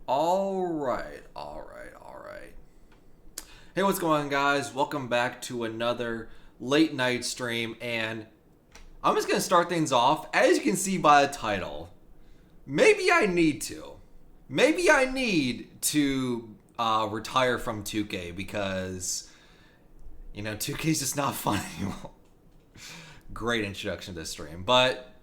All right. Hey, what's going on, guys? Welcome back to another late night stream, and I'm just gonna start things off. As you can see by the title, maybe I need to. Maybe I need to retire from 2K because 2K is just not fun anymore. Great introduction to this stream, but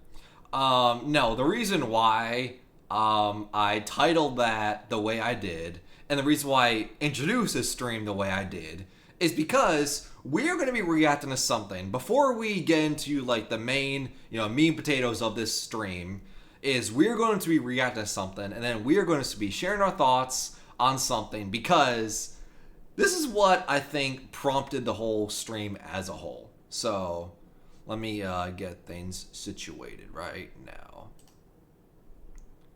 no, the reason why I titled that the way I did, and the reason why I introduced this stream the way I did, is because we're going to be reacting to something. Before we get into like the main, meat and potatoes of this stream, is we're going to be reacting to something, and then we're going to be sharing our thoughts on something, because this is what I think prompted the whole stream as a whole. So let me get things situated right now.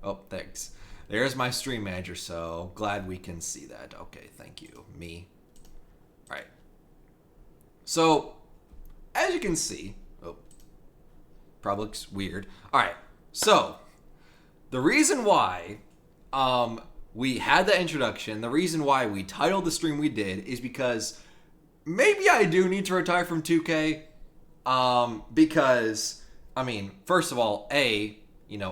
Oh, thanks. There's my stream manager, so glad we can see that. Okay, thank you. Me. All right. So, as you can see, probably looks weird. All right. So, the reason why we had the introduction, the reason why we titled the stream we did, is because maybe I do need to retire from 2K. Because, first of all,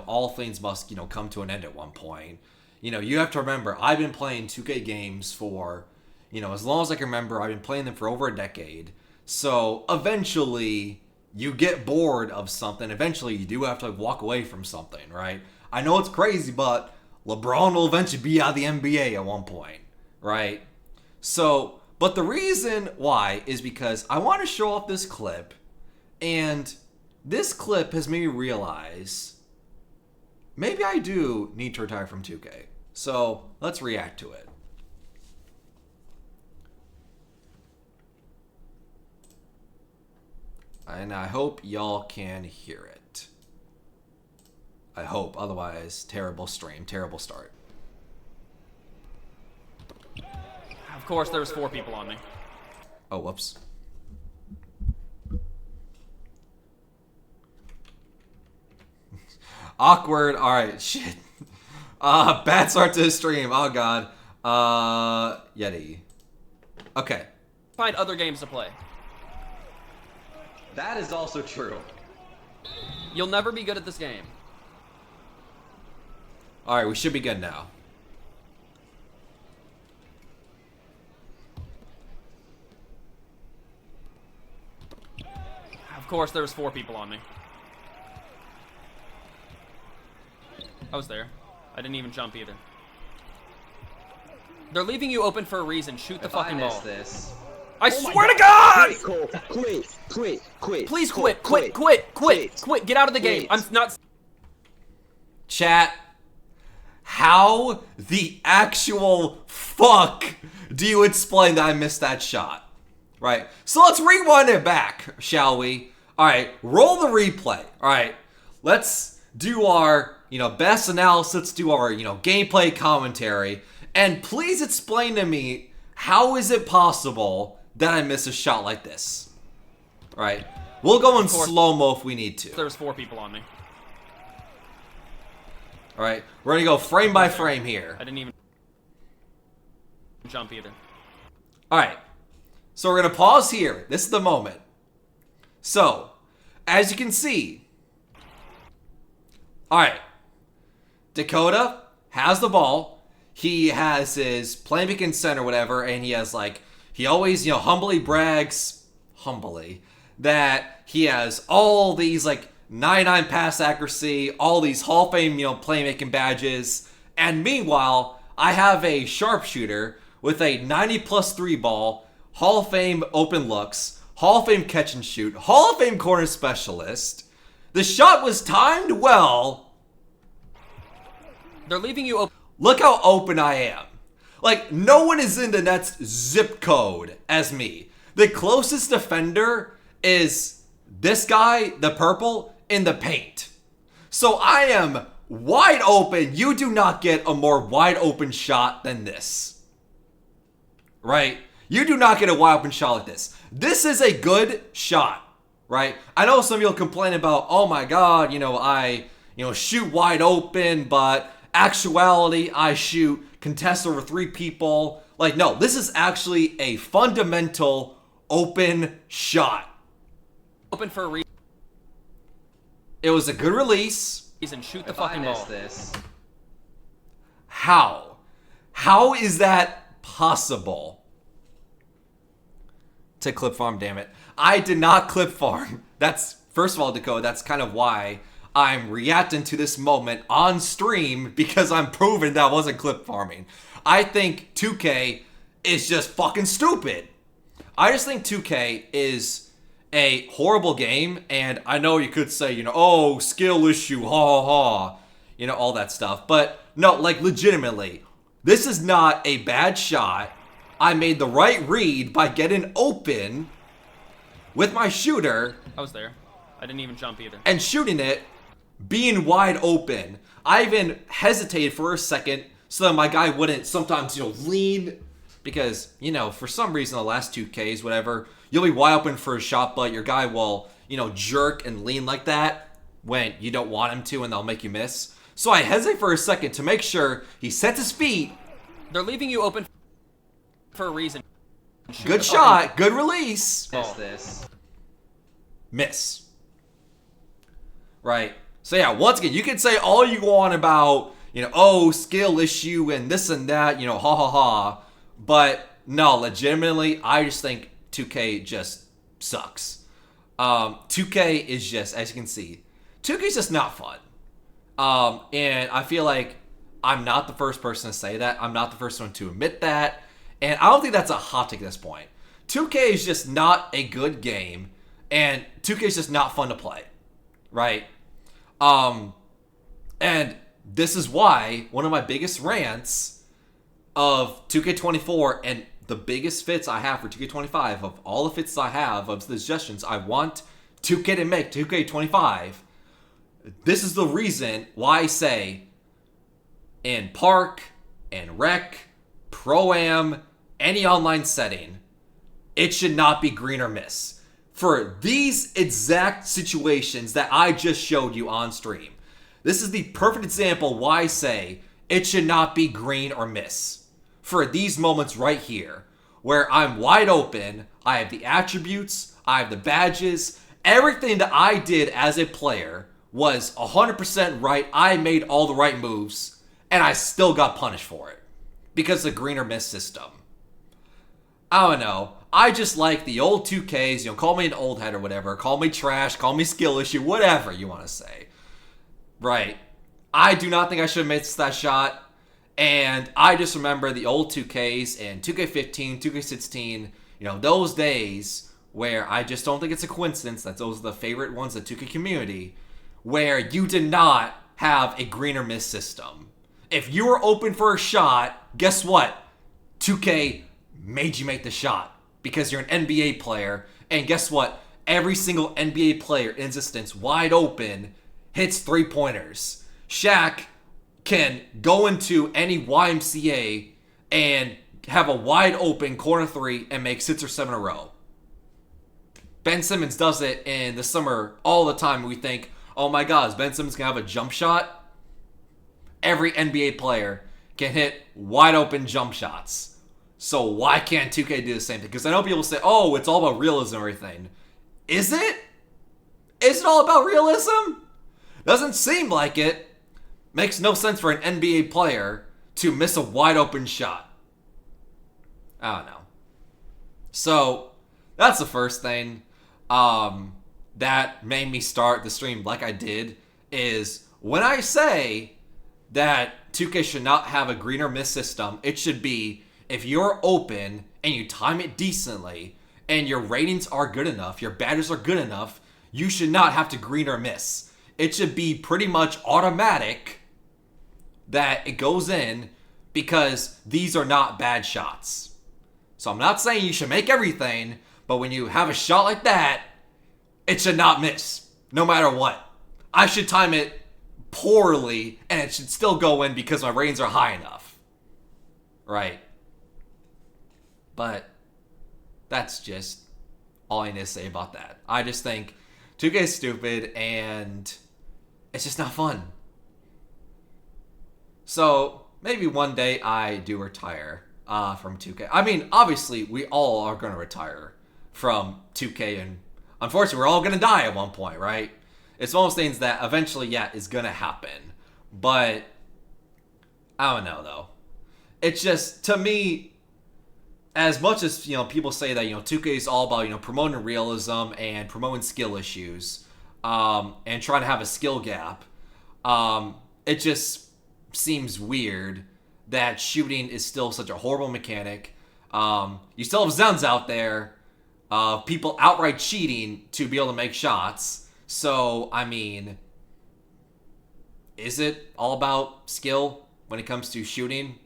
all things must, come to an end at one point. You have to remember, I've been playing 2K games for, as long as I can remember. I've been playing them for over a decade. So, eventually, you get bored of something. Eventually, you do have to walk away from something, right? I know it's crazy, but LeBron will eventually be out of the NBA at one point, right? So, but the reason why is because I want to show off this clip. And this clip has made me realize maybe I do need to retire from 2K. So let's react to it. And I hope y'all can hear it. I hope. Otherwise, terrible stream, terrible start. Of course, there's 4 people on me. Oh, whoops. Awkward. Alright, shit. Bad start to the stream. Oh god. Yeti. Okay. Find other games to play. That is also true. You'll never be good at this game. Alright, we should be good now. Of course, there's 4 people on me. I was there. I didn't even jump either. They're leaving you open for a reason. Shoot the fucking ball. This. I swear to God! Quit. Please quit. Get out of the game. I'm not. Chat. How the actual fuck do you explain that I missed that shot? Right. So let's rewind it back, shall we? Alright, roll the replay. Alright. Let's do our best analysis, let's do our, gameplay commentary, and please explain to me, how is it possible that I miss a shot like this? Right? We'll go in slow-mo if we need to. There's 4 people on me. Alright, we're gonna go frame by frame here. I didn't even jump either. Alright, so we're gonna pause here. This is the moment. So, as you can see, alright, Dakota has the ball. He has his playmaking center, whatever, and he has he always, humbly brags, that he has all these 99 pass accuracy, all these Hall of Fame, playmaking badges. And meanwhile, I have a sharpshooter with a 90+3 ball, Hall of Fame open looks, Hall of Fame catch and shoot, Hall of Fame corner specialist. The shot was timed well. They're leaving you open. Look how open I am. No one is in the net's zip code as me. The closest defender is this guy, the purple, in the paint. So I am wide open. You do not get a more wide open shot than this. Right? You do not get a wide open shot like this. This is a good shot. Right? I know some of you will complain about, oh my god, I shoot wide open, but actuality, I shoot contest over 3 people. Like, no, this is actually a fundamental open shot. Open for a It was a good release. reason. Shoot the If I fucking miss ball. this, How? How is that possible? To clip farm, damn it. I did not clip farm. That's, first of all, Dakota, that's kind of why I'm reacting to this moment on stream, because I'm proving that I wasn't clip farming. I think 2K is just fucking stupid. I just think 2K is a horrible game, and I know you could say, oh, skill issue, ha ha ha, all that stuff. But no, like, legitimately, this is not a bad shot. I made the right read by getting open with my shooter I was there. I didn't even jump either. and shooting it, being wide open. I even hesitated for a second so that my guy wouldn't sometimes, lean. Because, for some reason, the last 2Ks, whatever, you'll be wide open for a shot, but your guy will, jerk and lean like that when you don't want him to, and they'll make you miss. So I hesitate for a second to make sure he sets his feet. They're leaving you open for a reason. Shoot Good the shot, good release. miss this. Miss. Right. So yeah, once again, you can say all you want about, oh, skill issue and this and that, ha ha ha. But no, legitimately, I just think 2K just sucks. 2K is just, as you can see, 2K is just not fun. And I feel like I'm not the first person to say that. I'm not the first one to admit that. And I don't think that's a hot take at this point. 2K is just not a good game, and 2K is just not fun to play. Right? And this is why one of my biggest rants of 2K24 and the biggest fits I have for 2K25, of all the fits I have of the suggestions I want 2K to make 2K25, this is the reason why I say in Park, and Rec, Pro-Am, any online setting, it should not be green or miss. For these exact situations that I just showed you on stream, this is the perfect example why I say it should not be green or miss. For these moments right here, where I'm wide open, I have the attributes, I have the badges, everything that I did as a player was 100% right. I made all the right moves, and I still got punished for it because of the green or miss system. I don't know. I just like the old 2Ks, call me an old head or whatever, call me trash, call me skill issue, whatever you want to say. Right. I do not think I should have missed that shot. And I just remember the old 2Ks and 2K15, 2K16, those days where I just don't think it's a coincidence that those are the favorite ones of the 2K community, where you did not have a green or miss system. If you were open for a shot, guess what? 2K made you make the shot because you're an NBA player. And guess what? Every single NBA player in existence, wide open, hits 3-pointers. Shaq can go into any YMCA and have a wide open corner 3 and make 6 or 7 in a row. Ben Simmons does it in the summer all the time. We think, oh my God, is Ben Simmons going to have a jump shot? Every NBA player can hit wide open jump shots. So why can't 2K do the same thing? Because I know people say, oh, it's all about realism and everything. Is it? Is it all about realism? Doesn't seem like it. Makes no sense for an NBA player to miss a wide open shot. I don't know. So, that's the first thing that made me start the stream like I did, is when I say that 2K should not have a green or miss system, it should be if you're open and you time it decently and your ratings are good enough, your badges are good enough, you should not have to green or miss. It should be pretty much automatic that it goes in because these are not bad shots. So I'm not saying you should make everything, but when you have a shot like that, it should not miss, no matter what. I should time it poorly, and it should still go in because my ratings are high enough. Right? But that's just all I need to say about that. I just think 2K is stupid, and it's just not fun. So maybe one day I do retire from 2K. I mean, obviously, we all are going to retire from 2K, and unfortunately, we're all going to die at one point, right? It's one of those things that eventually, yeah, is going to happen. But I don't know, though. It's just, to me, as much as, people say that, 2K is all about, promoting realism and promoting skill issues, and trying to have a skill gap, it just seems weird that shooting is still such a horrible mechanic. You still have Zens out there, people outright cheating to be able to make shots. So, I mean, is it all about skill when it comes to shooting?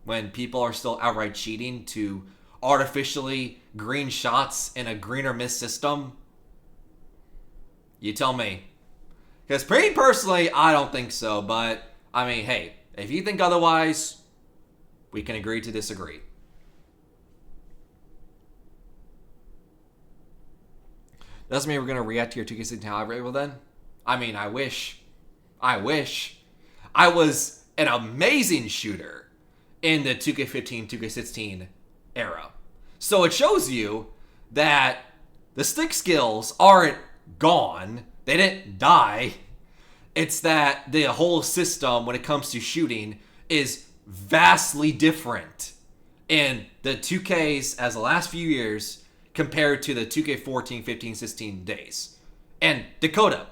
When people are still outright cheating to artificially green shots in a greener miss system? You tell me. Because pretty personally, I don't think so. But, I mean, hey, if you think otherwise, we can agree to disagree. Doesn't mean we're going to react to your 2K16 highlight reel then? I mean, I wish. I was an amazing shooter in the 2K15, 2K16 era. So it shows you that the stick skills aren't gone. They didn't die. It's that the whole system when it comes to shooting is vastly different in the 2Ks as the last few years compared to the 2K14, 15, 16 days. And Dakota,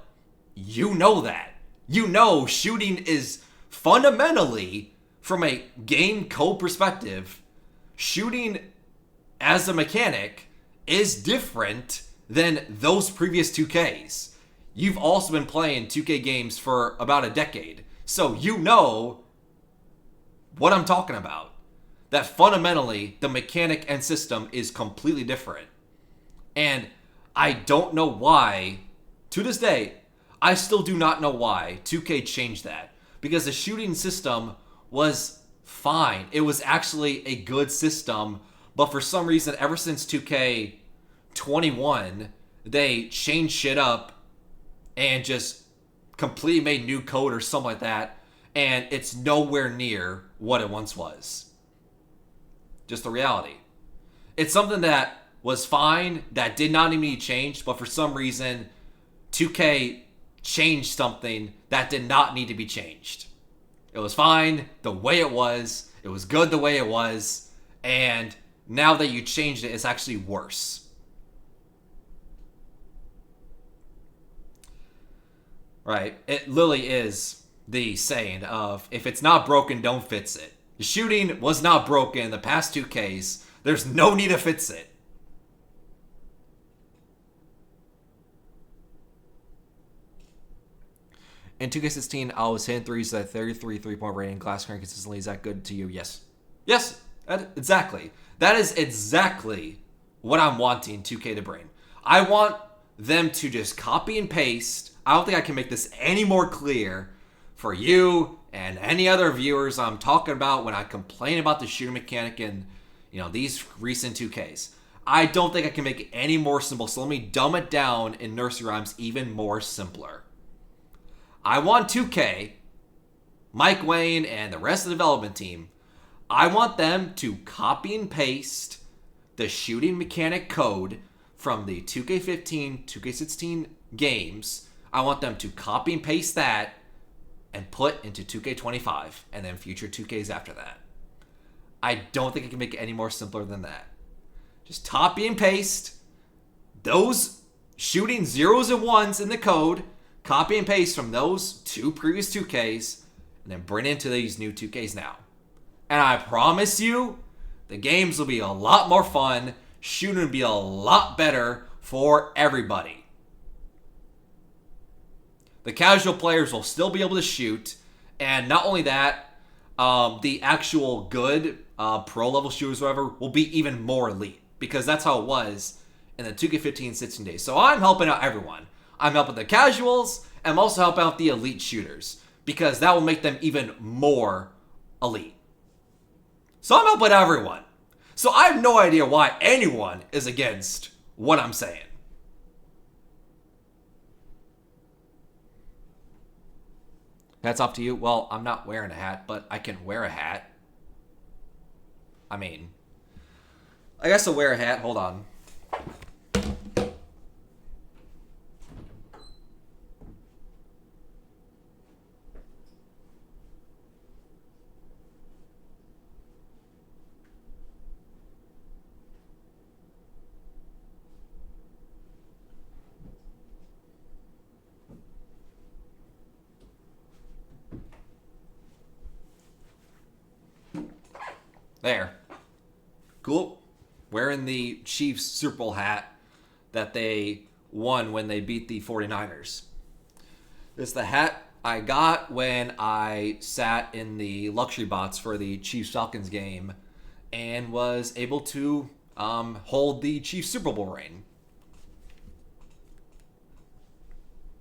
you know that. You know shooting is fundamentally, from a game code perspective, shooting as a mechanic is different than those previous 2Ks. You've also been playing 2K games for about a decade, so you know what I'm talking about. That fundamentally, the mechanic and system is completely different. And I don't know why, to this day, I still do not know why 2K changed that. Because the shooting system was fine. It was actually a good system. But for some reason, ever since 2K21, they changed shit up and just completely made new code or something like that. And it's nowhere near what it once was. Just the reality. It's something that was fine, that did not need to be changed, but for some reason, 2K changed something that did not need to be changed. It was fine the way it was good the way it was, and now that you changed it, it's actually worse. Right? It literally is the saying of, if it's not broken, don't fix it. The shooting was not broken in the past 2Ks. There's no need to fix it. In 2K16, I was hitting threes at 33 3-point rating, glass clearing consistently. Is that good to you? Yes. Yes, exactly. That is exactly what I'm wanting 2K to bring. I want them to just copy and paste. I don't think I can make this any more clear for you and any other viewers I'm talking about when I complain about the shooting mechanic in, these recent 2Ks. I don't think I can make it any more simple, so let me dumb it down in nursery rhymes even more simpler. I want 2K, Mike Wayne, and the rest of the development team, I want them to copy and paste the shooting mechanic code from the 2K15, 2K16 games. I want them to copy and paste that and put into 2K25 and then future 2Ks after that. I don't think I can make it any more simpler than that. Just copy and paste those shooting zeros and ones in the code, copy and paste from those two previous 2Ks, and then bring it into these new 2Ks now. And I promise you, the games will be a lot more fun, shooting will be a lot better for everybody. The casual players will still be able to shoot, and not only that, the actual good pro-level shooters, whatever, will be even more elite, because that's how it was in the 2K15 16 days. So I'm helping out everyone. I'm helping the casuals, and I'm also helping out the elite shooters, because that will make them even more elite. So I'm helping everyone. So I have no idea why anyone is against what I'm saying. That's up to you. Well, I'm not wearing a hat, but I can wear a hat. I mean, I guess I'll wear a hat. Hold on. There. Cool. Wearing the Chiefs Super Bowl hat that they won when they beat the 49ers. This is the hat I got when I sat in the luxury box for the Chiefs-Falcons game and was able to hold the Chiefs Super Bowl reign.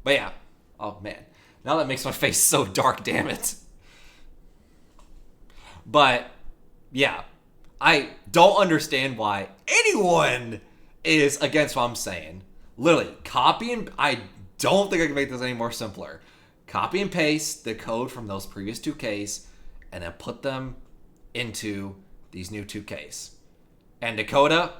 But yeah. Oh, man. Now that makes my face so dark, damn it. But yeah, I don't understand why anyone is against what I'm saying. Literally, I don't think I can make this any more simpler. Copy and paste the code from those previous 2Ks and then put them into these new 2Ks. And Dakota,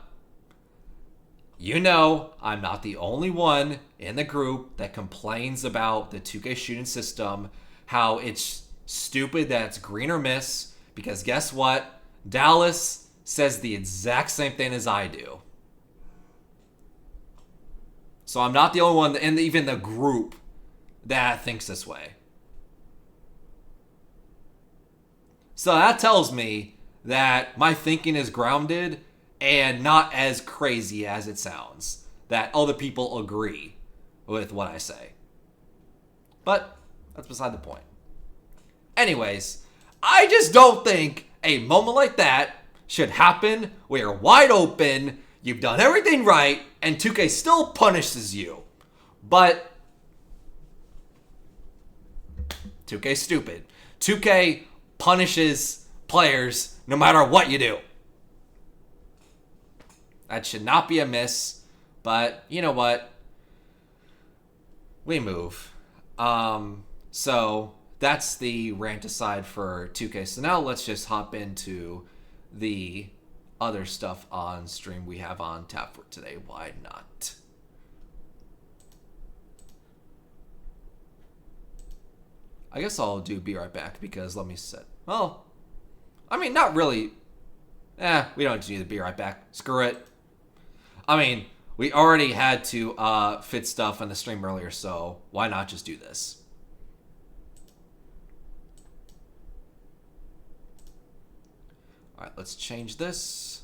you know I'm not the only one in the group that complains about the 2K shooting system, how it's stupid that it's green or miss, because guess what? Dallas says the exact same thing as I do. So I'm not the only one in even the group that thinks this way. So that tells me that my thinking is grounded and not as crazy as it sounds. That other people agree with what I say. But that's beside the point. Anyways, I just don't think a moment like that should happen where you're wide open, you've done everything right, and 2K still punishes you. But 2K's stupid. 2K punishes players no matter what you do. That should not be a miss, but you know what? We move. So that's the rant aside for 2K. So now let's just hop into the other stuff on stream we have on tap for today. Why not? I guess I'll be right back because let me set. Well, I mean, not really. We don't need to be right back. Screw it. I mean, we already had to fit stuff in the stream earlier, so why not just do this? All right, let's change this.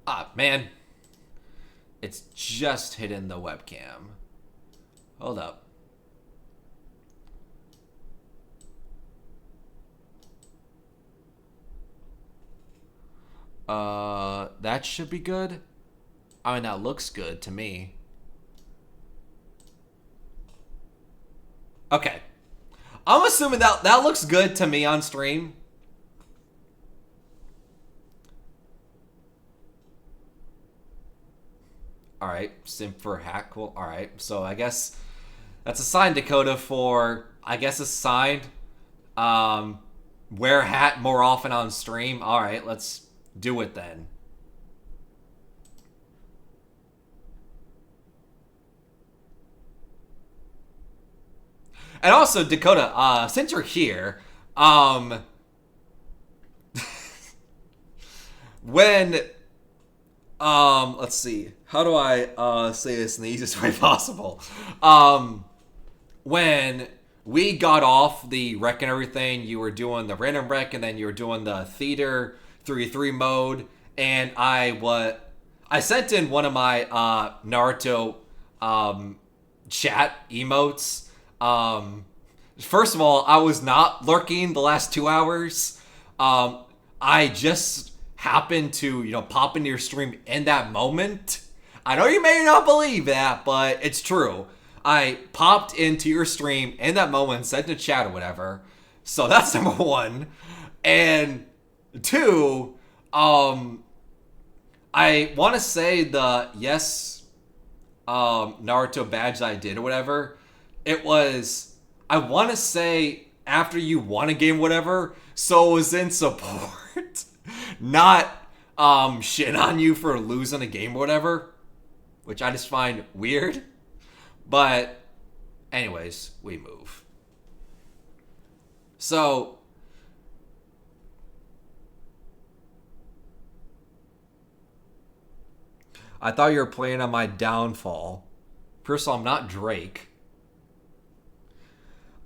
Ah, man. It's just hitting the webcam. Hold up. That should be good. I mean, that looks good to me. Okay. I'm assuming that looks good to me on stream. Alright, simp for hack. Cool. Alright, so I guess that's a sign, Dakota, for, I guess, a sign. Wear hat more often on stream. Alright, let's do it then. And also, Dakota, since you're here, when, let's see, how do I say this in the easiest way possible? When we got off the wreck and everything, you were doing the random wreck, and then you were doing the theater 3v3 mode, and I sent in one of my Naruto chat emotes. First of all, I was not lurking the last 2 hours. I just happened to, pop into your stream in that moment. I know you may not believe that, but it's true. I popped into your stream in that moment, said in the chat or whatever. So that's number one. And two, I want to say the Naruto badge I did or whatever. It was, I want to say after you won a game, whatever. So it was in support, not shit on you for losing a game or whatever, which I just find weird. But anyways, we move. So I thought you were playing on my downfall. First of all, I'm not Drake.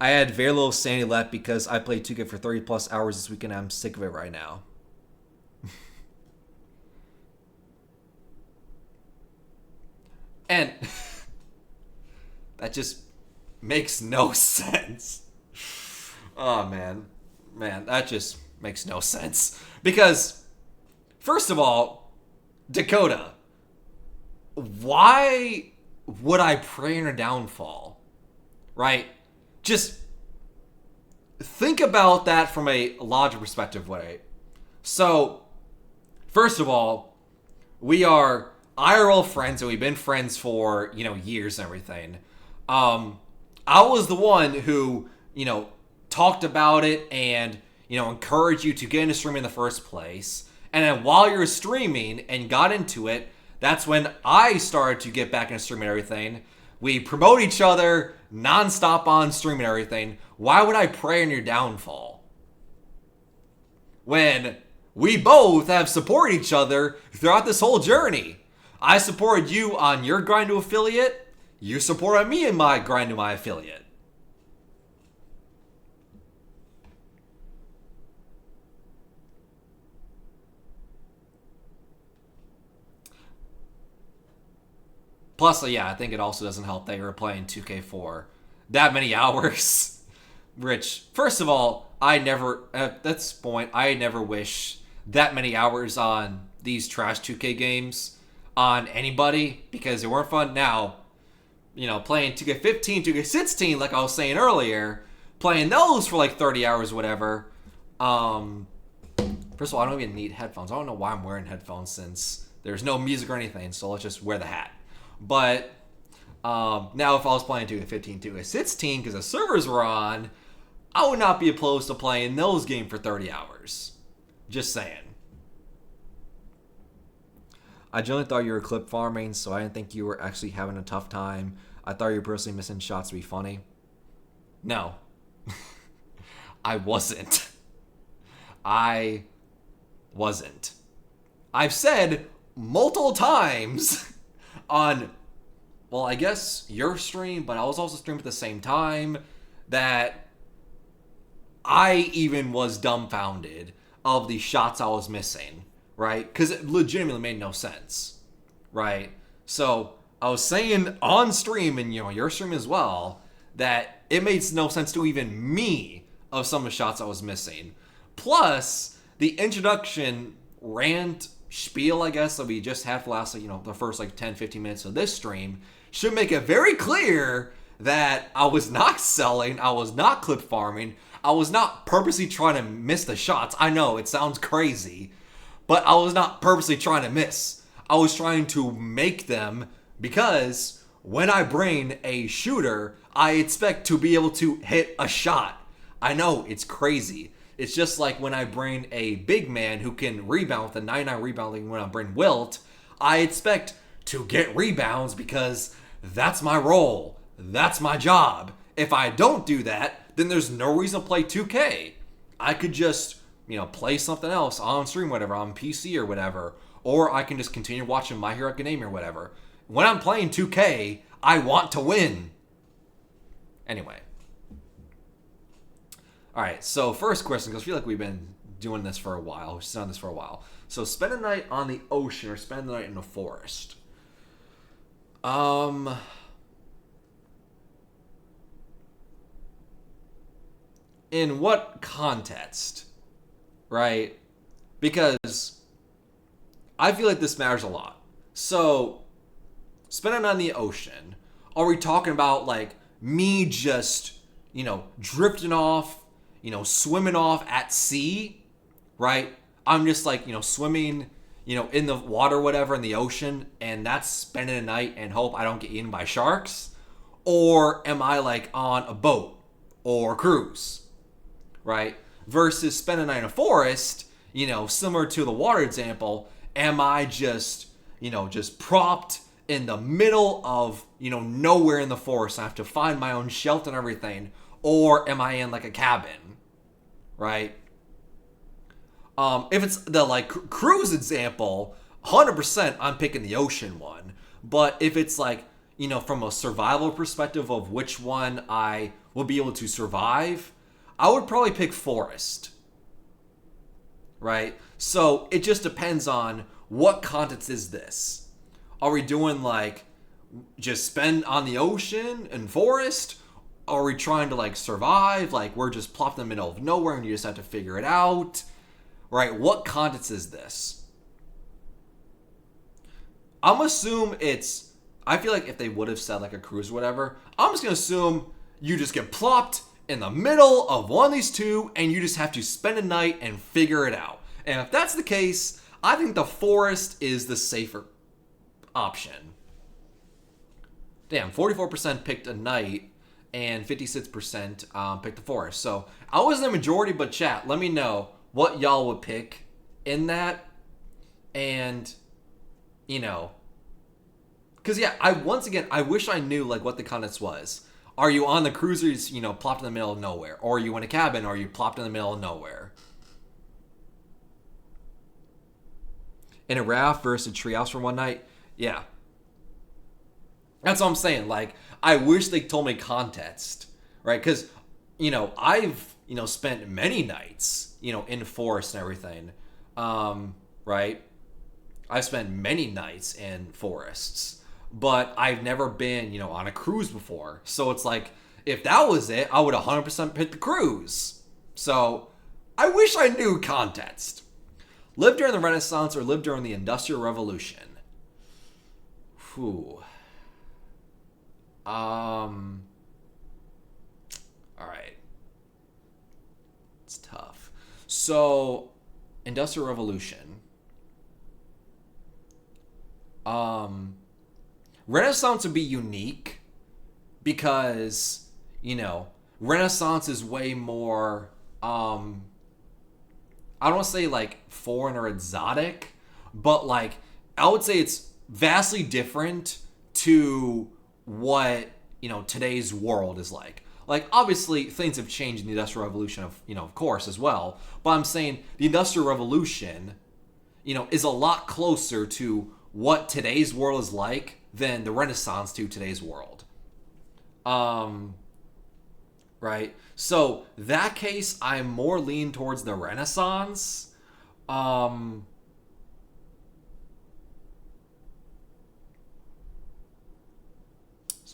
I had very little sanity left because I played 2K for 30 plus hours this weekend and I'm sick of it right now. And that just makes no sense. Oh, man. Man, that just makes no sense. Because, first of all, Dakota, why would I pray in her downfall? Right? Just think about that from a logical perspective, right? So, first of all, we are IRL friends and we've been friends for, years and everything. I was the one who, talked about it and, encouraged you to get into streaming in the first place. And then while you're streaming and got into it, that's when I started to get back into streaming and everything. We promote each other nonstop on stream and everything. Why would I pray on your downfall? When we both have supported each other throughout this whole journey. I supported you on your grind to affiliate. You supported me in my grind to my affiliate. Plus, yeah, I think it also doesn't help that you're playing 2K for that many hours. Which, first of all, at this point, I never wish that many hours on these trash 2K games on anybody because they weren't fun. Now, playing 2K15, 2K16, like I was saying earlier, playing those for like 30 hours, whatever. First of all, I don't even need headphones. I don't know why I'm wearing headphones since there's no music or anything, so let's just wear the hat. But now if I was playing 2K15, 2K16, because the servers were on, I would not be opposed to playing those games for 30 hours. Just saying. I generally thought you were clip farming, so I didn't think you were actually having a tough time. I thought you were personally missing shots to be funny. No. I wasn't. I wasn't. I've said multiple times on, well, I guess your stream, but I was also streaming at the same time, that I even was dumbfounded of the shots I was missing, right? Because it legitimately made no sense, right? So I was saying on stream, and your stream as well, that it made no sense to even me of some of the shots I was missing. Plus, the introduction rant spiel, I guess, that we just had for the last, the first 10-15 minutes of this stream should make it very clear that I was not selling, I was not clip farming, I was not purposely trying to miss the shots. I know, it sounds crazy, but I was not purposely trying to miss. I was trying to make them because when I bring a shooter, I expect to be able to hit a shot. I know, it's crazy. It's just like when I bring a big man who can rebound with a 99 rebounding when I bring Wilt, I expect to get rebounds because that's my role. That's my job. If I don't do that, then there's no reason to play 2K. I could just, play something else on stream, whatever, on PC or whatever. Or I can just continue watching My Hero Academia or whatever. When I'm playing 2K, I want to win. Anyway. Alright, so first question, because I feel like we've been doing this for a while. We've done this for a while. So spend a night on the ocean or spend the night in a forest? In what context? Right? Because I feel like this matters a lot. So, spend a night in the ocean, are we talking about like me just, drifting off, swimming off at sea, right? I'm just like, swimming, in the water, whatever, in the ocean, and that's spending a night and hope I don't get eaten by sharks? Or am I like on a boat or cruise, right? Versus spend a night in a forest, similar to the water example, am I just, just propped in the middle of, nowhere in the forest? I have to find my own shelter and everything. Or am I in like a cabin, right? If it's the like cruise example, 100% I'm picking the ocean one. But if it's like, from a survival perspective of which one I will be able to survive, I would probably pick forest, right? So it just depends on what context is this. Are we doing like just spend on the ocean and forest? Are we trying to like survive? Like we're just plopped in the middle of nowhere and you just have to figure it out, right? What context is this? I'm assume I feel like if they would have said like a cruise or whatever, I'm just going to assume you just get plopped in the middle of one of these two and you just have to spend a night and figure it out. And if that's the case, I think the forest is the safer option. Damn, 44% picked a night and 56% picked the forest. So I was in the majority, but chat, let me know what y'all would pick in that. And, because yeah, I wish I knew like what the context was. Are you on the cruisers, plopped in the middle of nowhere? Or are you in a cabin? Or are you plopped in the middle of nowhere? In a raft versus a treehouse for one night? Yeah. That's what I'm saying. Like, I wish they told me context, right? Because, I've, spent many nights, in forest and everything, right? I've spent many nights in forests. But I've never been, on a cruise before. So it's like, if that was it, I would 100% pick the cruise. So I wish I knew context. Live during the Renaissance or live during the Industrial Revolution? Whew. All right. It's tough. So, Industrial Revolution. Renaissance would be unique because, Renaissance is way more, I don't want to say like foreign or exotic, but like, I would say it's vastly different to what, today's world is like. Like, obviously, things have changed in the Industrial Revolution, of course, as well. But I'm saying the Industrial Revolution, is a lot closer to what today's world is like than the Renaissance to today's world. Right? So, that case, I'm more lean towards the Renaissance. So I'm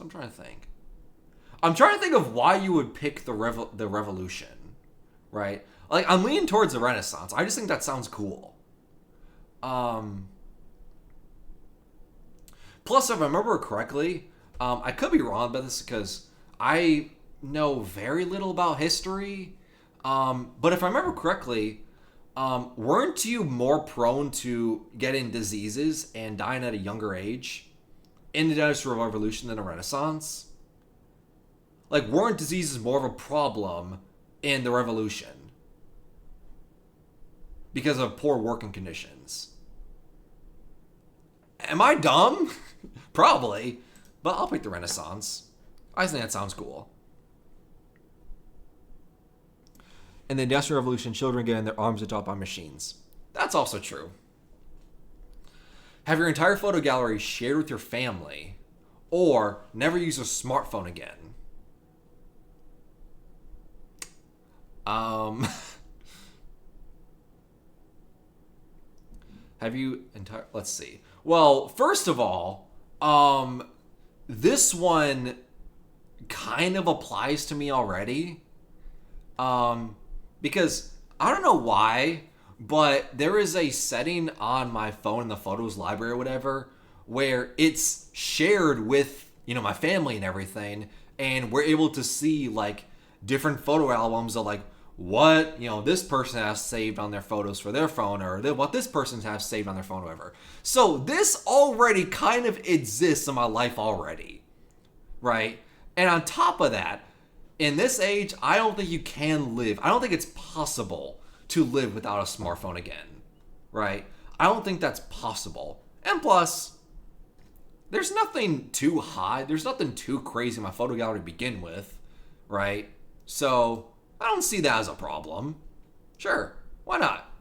trying to think. I'm trying to think of why you would pick the Revolution, right? Like, I'm leaning towards the Renaissance. I just think that sounds cool. Plus, if I remember correctly, I could be wrong about this because I know very little about history. But if I remember correctly, weren't you more prone to getting diseases and dying at a younger age in the Industrial Revolution than the Renaissance? Like, weren't diseases more of a problem in the Revolution because of poor working conditions? Am I dumb? Probably. But I'll pick the Renaissance. I think that sounds cool. In the Industrial Revolution, children getting their arms ripped off by machines. That's also true. Have your entire photo gallery shared with your family, or never use a smartphone again. Have you let's see. Well, first of all, this one kind of applies to me already. Because I don't know why, but there is a setting on my phone in the Photos library or whatever where it's shared with, my family and everything, and we're able to see like different photo albums of like what this person has saved on their photos for their phone, or what this person has saved on their phone, or whatever. So this already kind of exists in my life already, right? And on top of that, in this age, I don't think you can live. I don't think it's possible to live without a smartphone again, right? I don't think that's possible. And plus, there's nothing too high. There's nothing too crazy in my photo gallery to begin with, right? So I don't see that as a problem. Sure, why not?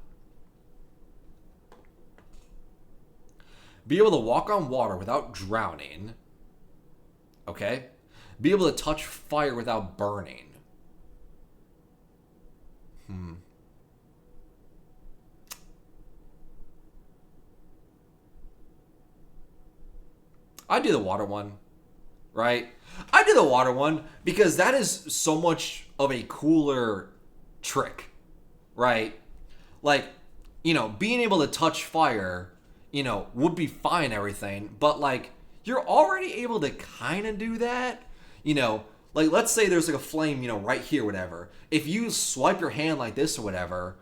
Be able to walk on water without drowning. Okay? Be able to touch fire without burning. I do the water one, right? I do the water one because that is so much of a cooler trick, right? Like, being able to touch fire, would be fine and everything, but like, you're already able to kind of do that, like let's say there's like a flame, right here, whatever. If you swipe your hand like this or whatever,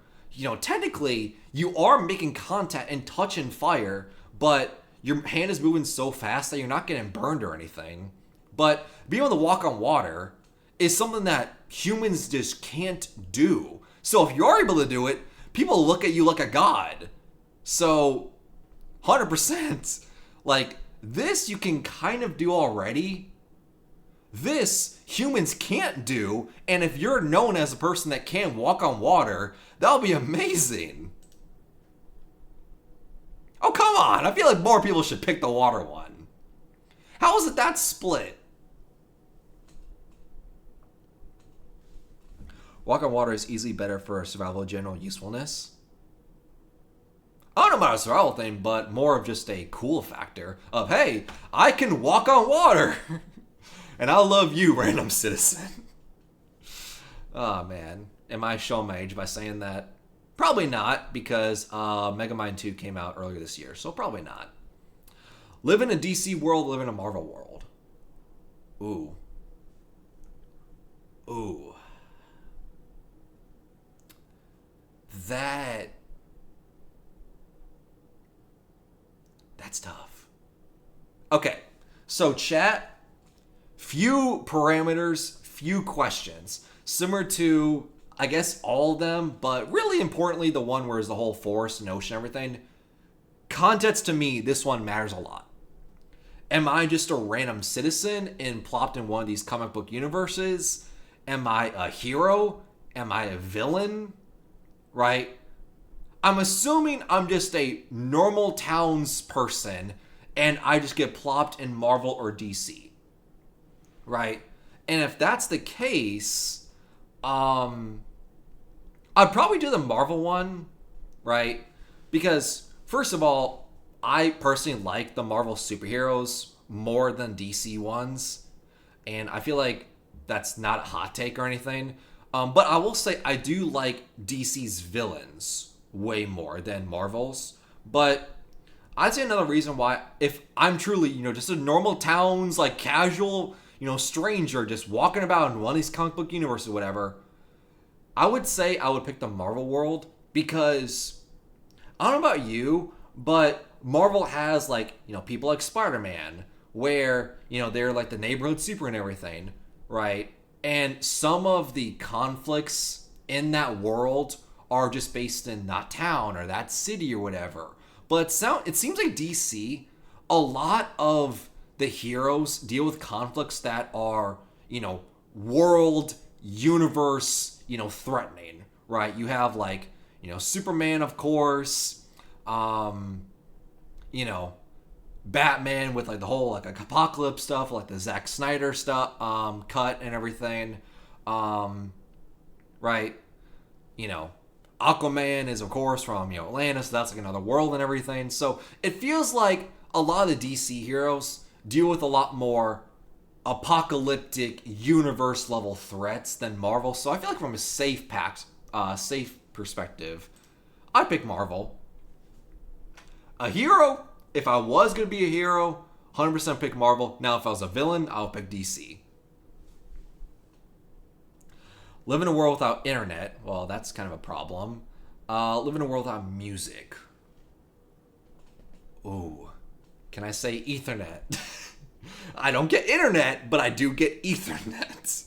technically you are making contact and touching fire, but your hand is moving so fast that you're not getting burned or anything. But being able to walk on water is something that humans just can't do. So if you're able to do it, people look at you like a god. So 100%, like this you can kind of do already. This humans can't do, and if you're known as a person that can walk on water, that'll be amazing. Oh, come on. I feel like more people should pick the water one. How is it that split? Walk on water is easily better for survival general usefulness. I don't know about a survival thing, but more of just a cool factor of, hey, I can walk on water. And I love you, random citizen. Oh, man. Am I showing my age by saying that? Probably not, because Megamind 2 came out earlier this year, so probably not. Live in a DC world, live in a Marvel world. Ooh. Ooh. That's tough. Okay, so chat, few parameters, few questions. Similar to, I guess, all of them, but really importantly, the one where it's the whole forest and ocean and everything. Context to me, this one matters a lot. Am I just a random citizen and plopped in one of these comic book universes? Am I a hero? Am I a villain? Right? I'm assuming I'm just a normal townsperson and I just get plopped in Marvel or DC. Right? And if that's the case, I'd probably do the Marvel one, right? Because, first of all, I personally like the Marvel superheroes more than DC ones. And I feel like that's not a hot take or anything. But I will say I do like DC's villains way more than Marvel's. But I'd say another reason why, if I'm truly, just a normal town's, like, casual, stranger just walking about in one of these comic book universes or whatever, I would say I would pick the Marvel world because, I don't know about you, but Marvel has, like, people like Spider-Man, where, they're like the neighborhood super and everything, right? And some of the conflicts in that world are just based in that town or that city or whatever. But it seems like DC, a lot of the heroes deal with conflicts that are, world, universe, threatening, right? You have, like, Superman, of course, Batman with, like, the whole, like, apocalypse stuff, like the Zack Snyder stuff, cut and everything, right? Aquaman is, of course, from, Atlantis, so that's, like, another world and everything. So it feels like a lot of the DC heroes deal with a lot more apocalyptic universe level threats than Marvel. So I feel like from a safe perspective, I pick Marvel. A hero if I was going to be a hero, 100% pick Marvel. Now, if I was a villain, I'll pick DC. Live in a world without internet. Well, that's kind of a problem. Live in a world without music. Ooh. Can I say Ethernet? I don't get internet, but I do get Ethernet.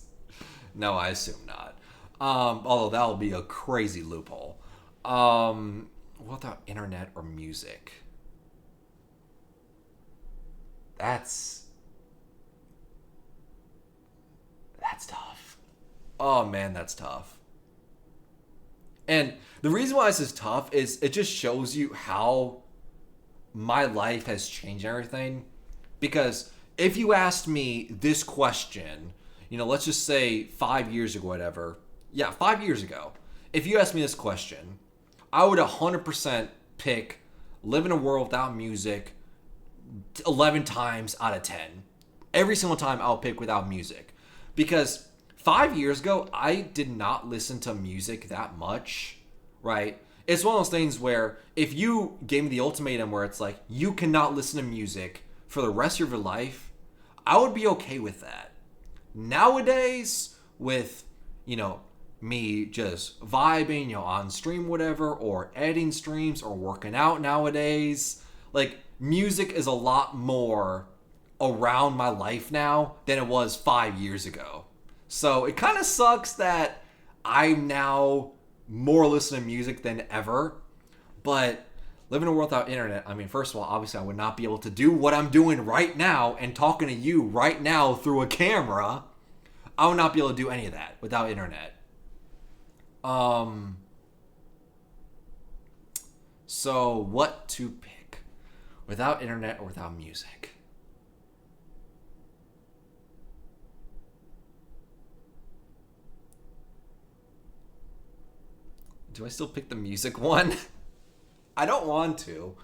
No, I assume not. Although that will be a crazy loophole. What about internet or music? That's tough. Oh man, that's tough. And the reason why this is tough is it just shows you how my life has changed everything. Because if you asked me this question, let's just say 5 years ago, whatever. Yeah, 5 years ago. If you asked me this question, I would 100% pick live in a world without music 11 times out of 10. Every single time I'll pick without music. Because 5 years ago, I did not listen to music that much, right? It's one of those things where if you gave me the ultimatum where it's like, you cannot listen to music for the rest of your life, I would be okay with that. Nowadays, with, me just vibing, on stream, whatever, or editing streams or working out nowadays, like, music is a lot more around my life now than it was 5 years ago. So it kind of sucks that I'm now more listening to music than ever. But living in a world without internet, I mean, first of all, obviously I would not be able to do what I'm doing right now and talking to you right now through a camera. I would not be able to do any of that without internet. So what to pick? Without internet or without music? Do I still pick the music one? I don't want to.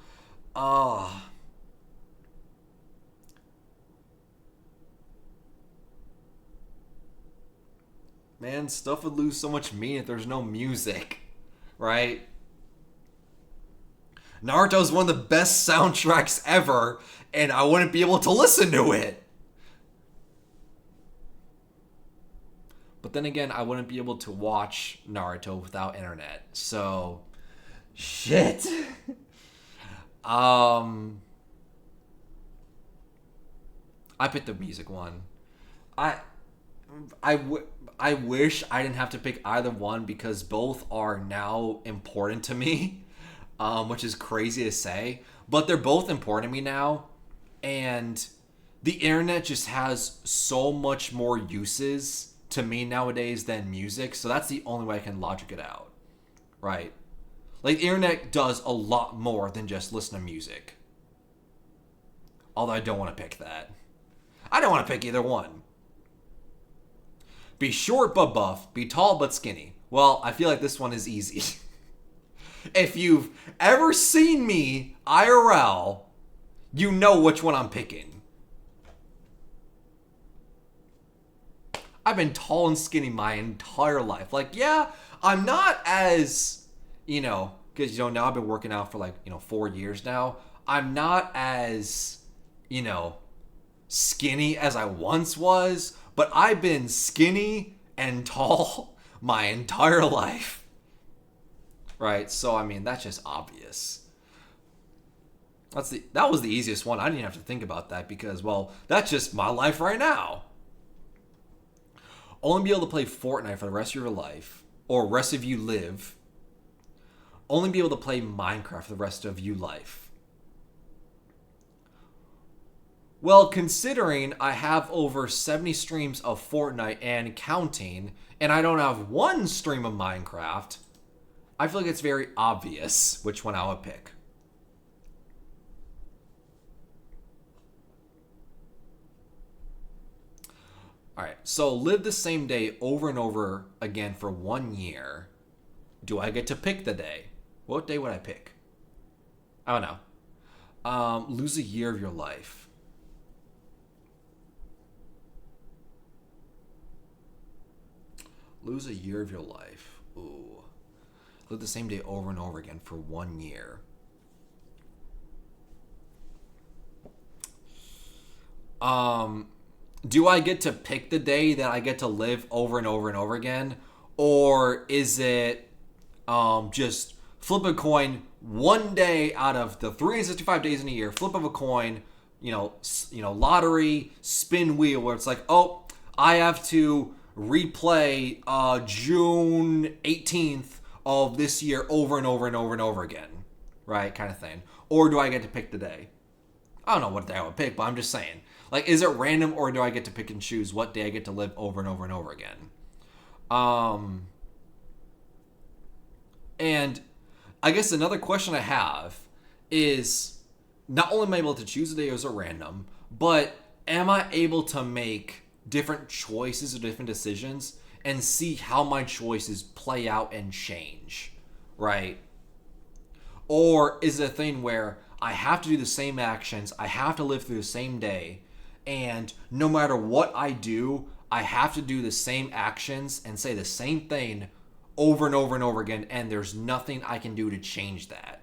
Man, stuff would lose so much meaning if there's no music, right? Naruto is one of the best soundtracks ever, and I wouldn't be able to listen to it. But then again, I wouldn't be able to watch Naruto without internet. So, shit. I picked the music one. I wish I didn't have to pick either one because both are now important to me, which is crazy to say. But they're both important to me now, and the internet just has so much more uses to me nowadays than music, so that's the only way I can logic it out, right? Like, the internet does a lot more than just listen to music. Although I don't want to pick that. I don't want to pick either one. Be short but buff, be tall but skinny. Well, I feel like this one is easy. If you've ever seen me IRL, you know which one I'm picking. I've been tall and skinny my entire life. Like, yeah, I'm not as, because, now I've been working out for 4 years now. I'm not as, skinny as I once was, but I've been skinny and tall my entire life. Right? So, I mean, that's just obvious. That was the easiest one. I didn't even have to think about that because, well, that's just my life right now. Only be able to play Fortnite for the rest of your life, or rest of you live. Only be able to play Minecraft for the rest of you life. Well, considering I have over 70 streams of Fortnite and counting, and I don't have one stream of Minecraft, I feel like it's very obvious which one I would pick. Alright, so live the same day over and over again for 1 year. Do I get to pick the day? What day would I pick? I don't know. Lose a year of your life. Lose a year of your life. Ooh. Live the same day over and over again for 1 year. Do I get to pick the day that I get to live over and over and over again? Or is it just flip a coin one day out of the 365 days in a year, flip of a coin, lottery, spin wheel, where it's like, oh, I have to replay June 18th of this year over and over and over and over again, right? Kind of thing. Or do I get to pick the day? I don't know what day I would pick, but I'm just saying. Like, is it random, or do I get to pick and choose what day I get to live over and over and over again? And I guess another question I have is, not only am I able to choose a day as a random, but am I able to make different choices or different decisions and see how my choices play out and change, right? Or is it a thing where I have to do the same actions, I have to live through the same day, and no matter what I do, I have to do the same actions and say the same thing over and over and over again, and there's nothing I can do to change that,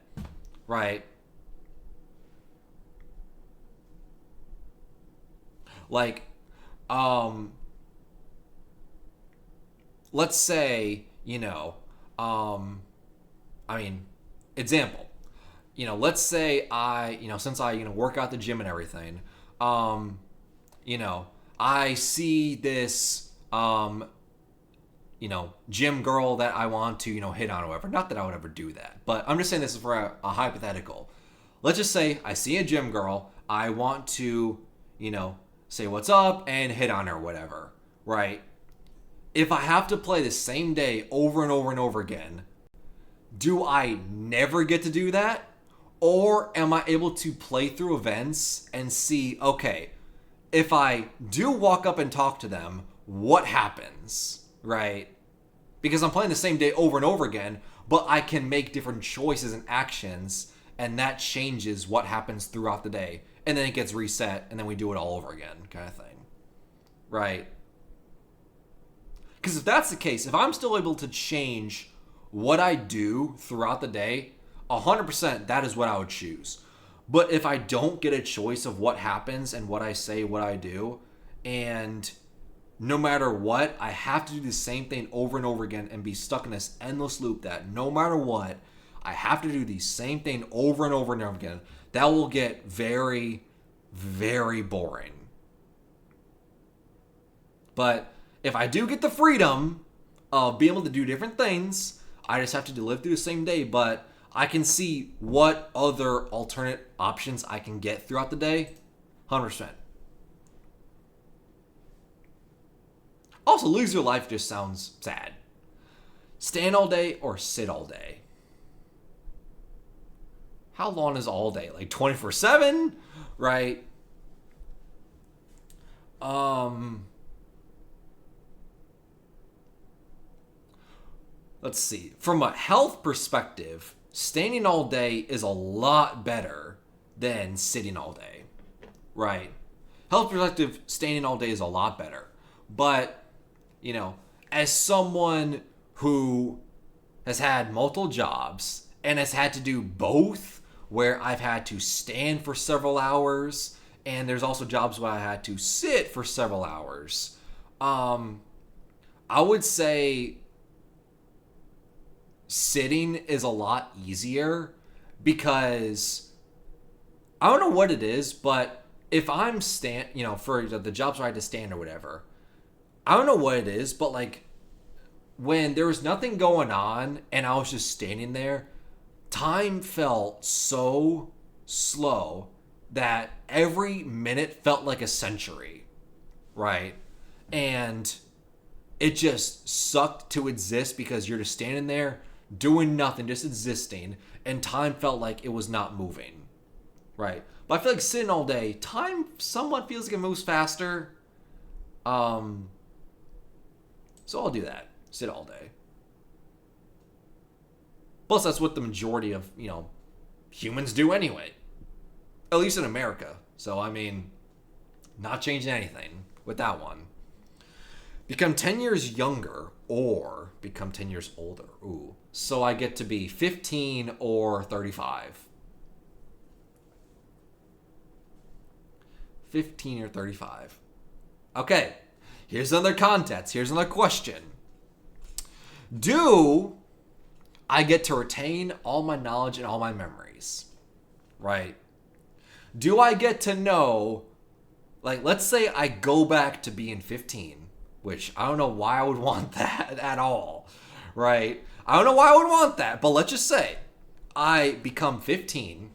right? Like, let's say, example, let's say since I, work out the gym and everything, I see this, gym girl that I want to, hit on or whatever. Not that I would ever do that, but I'm just saying this is for a hypothetical. Let's just say I see a gym girl. I want to, say what's up and hit on her or whatever, right? If I have to play the same day over and over and over again, do I never get to do that? Or am I able to play through events and see, okay, if I do walk up and talk to them, what happens, right? Because I'm playing the same day over and over again, but I can make different choices and actions, and that changes what happens throughout the day. And then it gets reset, and then we do it all over again, kind of thing, right? Because if that's the case, if I'm still able to change what I do throughout the day, 100% that is what I would choose. But if I don't get a choice of what happens and what I say, what I do, and no matter what, I have to do the same thing over and over again and be stuck in this endless loop that no matter what, I have to do the same thing over and over and over again, that will get very, very boring. But if I do get the freedom of being able to do different things, I just have to live through the same day, but I can see what other alternate options I can get throughout the day. 100%. Also, lose your life just sounds sad. Stand all day or sit all day? How long is all day? Like 24/7? Right? Let's see. From a health perspective, standing all day is a lot better than sitting all day, right? Health perspective, standing all day is a lot better. But, as someone who has had multiple jobs and has had to do both, where I've had to stand for several hours, and there's also jobs where I had to sit for several hours, I would say sitting is a lot easier, because I don't know what it is, but if I'm for the jobs where I had to stand or whatever, I don't know what it is, but like when there was nothing going on and I was just standing there, time felt so slow that every minute felt like a century, right? And it just sucked to exist because you're just standing there doing nothing, just existing, and time felt like it was not moving, right? But I feel like sitting all day, time somewhat feels like it moves faster. So I'll do that. Sit all day. Plus, that's what the majority of, humans do anyway. At least in America. So, not changing anything with that one. Become 10 years younger or become 10 years older. Ooh. So I get to be 15 or 35. 15 or 35? Okay, here's another context. Here's another question. Do I get to retain all my knowledge and all my memories? Right? Do I get to know, like, let's say I go back to being 15, which I don't know why I would want that at all, right? I don't know why I would want that, but let's just say I become 15.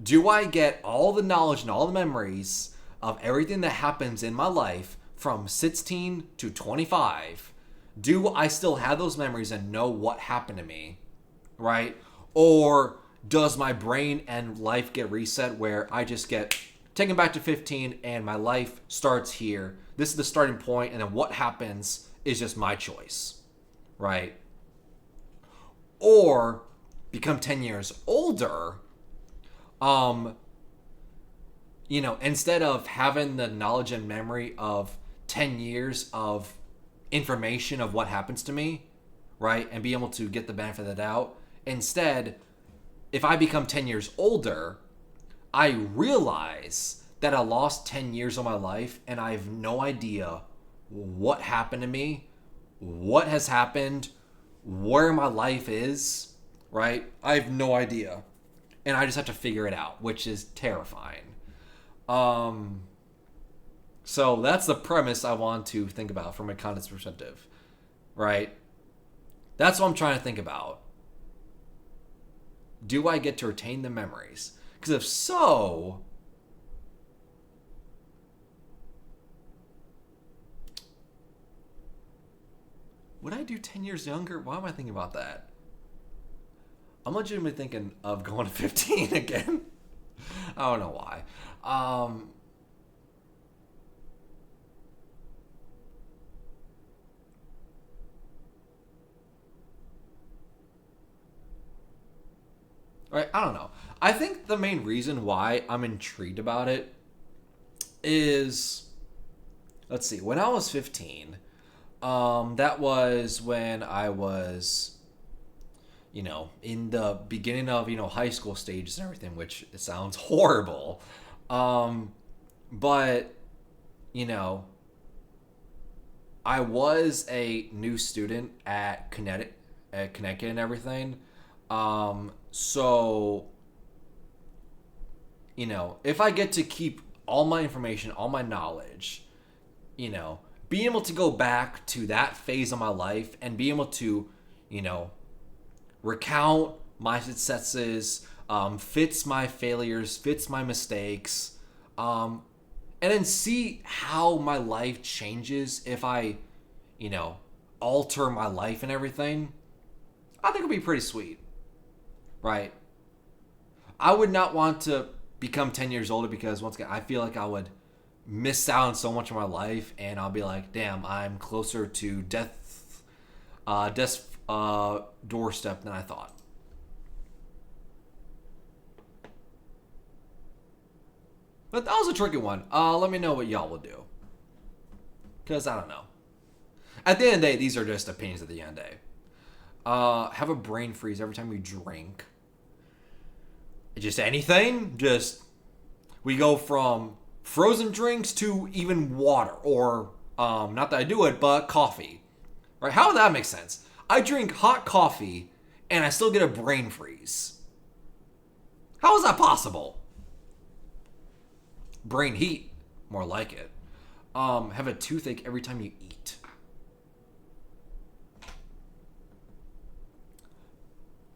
Do I get all the knowledge and all the memories of everything that happens in my life from 16 to 25? Do I still have those memories and know what happened to me, right? Or does my brain and life get reset where I just get taken back to 15 and my life starts here? This is the starting point, and then what happens is just my choice, right? Or become 10 years older, instead of having the knowledge and memory of 10 years of information of what happens to me, right, and be able to get the benefit of the doubt, instead, if I become 10 years older, I realize that I lost 10 years of my life and I have no idea what happened to me, what has happened, where my life is, right? I have no idea. And I just have to figure it out, which is terrifying. So that's the premise I want to think about from a context perspective, right? That's what I'm trying to think about. Do I get to retain the memories? Because if so, would I do 10 years younger? Why am I thinking about that? I'm legitimately thinking of going to 15 again. I don't know why. Right, I don't know. I think the main reason why I'm intrigued about it is, let's see, when I was 15, that was when I was, in the beginning of, high school stages and everything, which it sounds horrible. But, I was a new student at Connecticut and everything. So, if I get to keep all my information, all my knowledge, being able to go back to that phase of my life and be able to, recount my successes, fits my failures, fits my mistakes, and then see how my life changes if I, alter my life and everything, I think it'll be pretty sweet. Right? I would not want to become 10 years older because, once again, I feel like I would miss out on so much of my life, and I'll be like, damn, I'm closer to death's doorstep than I thought. But that was a tricky one. Let me know what y'all would do. Because I don't know. At the end of the day, these are just opinions at the end of the day. Have a brain freeze every time you drink. Just anything. We go from frozen drinks to even water, or not that I do it, but coffee. Right? How would that make sense? I drink hot coffee and I still get a brain freeze. How is that possible? Brain heat, more like it. Have a toothache every time you eat.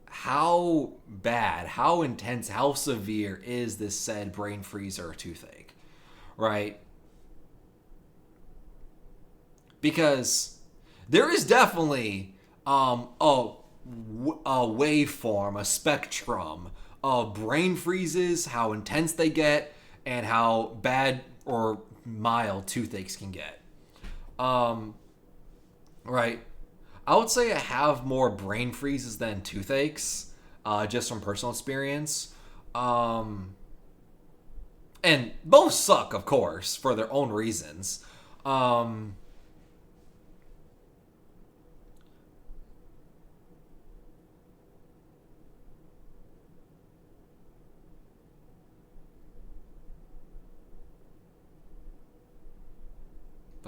How bad, how intense, how severe is this said brain freeze or toothache, right? Because there is definitely a waveform, a spectrum of brain freezes, how intense they get, and how bad or mild toothaches can get. Right? I would say I have more brain freezes than toothaches, just from personal experience. And both suck, of course, for their own reasons.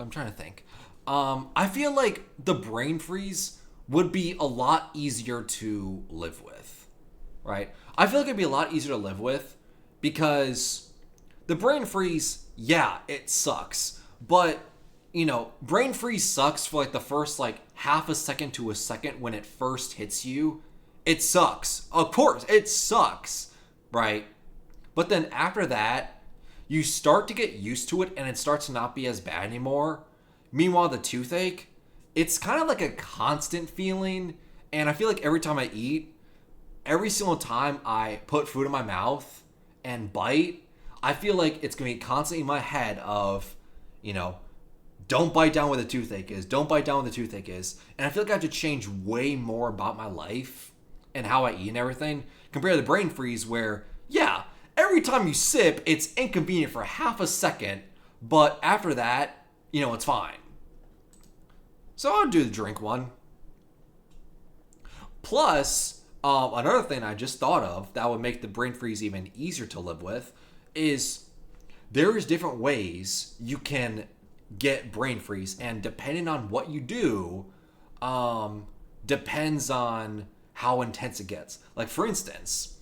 I'm trying to think. I feel like the brain freeze would be a lot easier to live with, right? I feel like it'd be a lot easier to live with because the brain freeze, yeah, it sucks. But, brain freeze sucks for like the first like half a second to a second when it first hits you. It sucks. Of course, it sucks, right? But then after that, you start to get used to it and it starts to not be as bad anymore. Meanwhile, the toothache, it's kind of like a constant feeling. And I feel like every time I eat, every single time I put food in my mouth and bite, I feel like it's going to be constantly in my head of, don't bite down where the toothache is. Don't bite down where the toothache is. And I feel like I have to change way more about my life and how I eat and everything compared to the brain freeze where, yeah, every time you sip, it's inconvenient for half a second, but after that, it's fine. So I'll do the drink one. Plus, another thing I just thought of that would make the brain freeze even easier to live with is there's different ways you can get brain freeze, and depending on what you do, depends on how intense it gets. Like, for instance,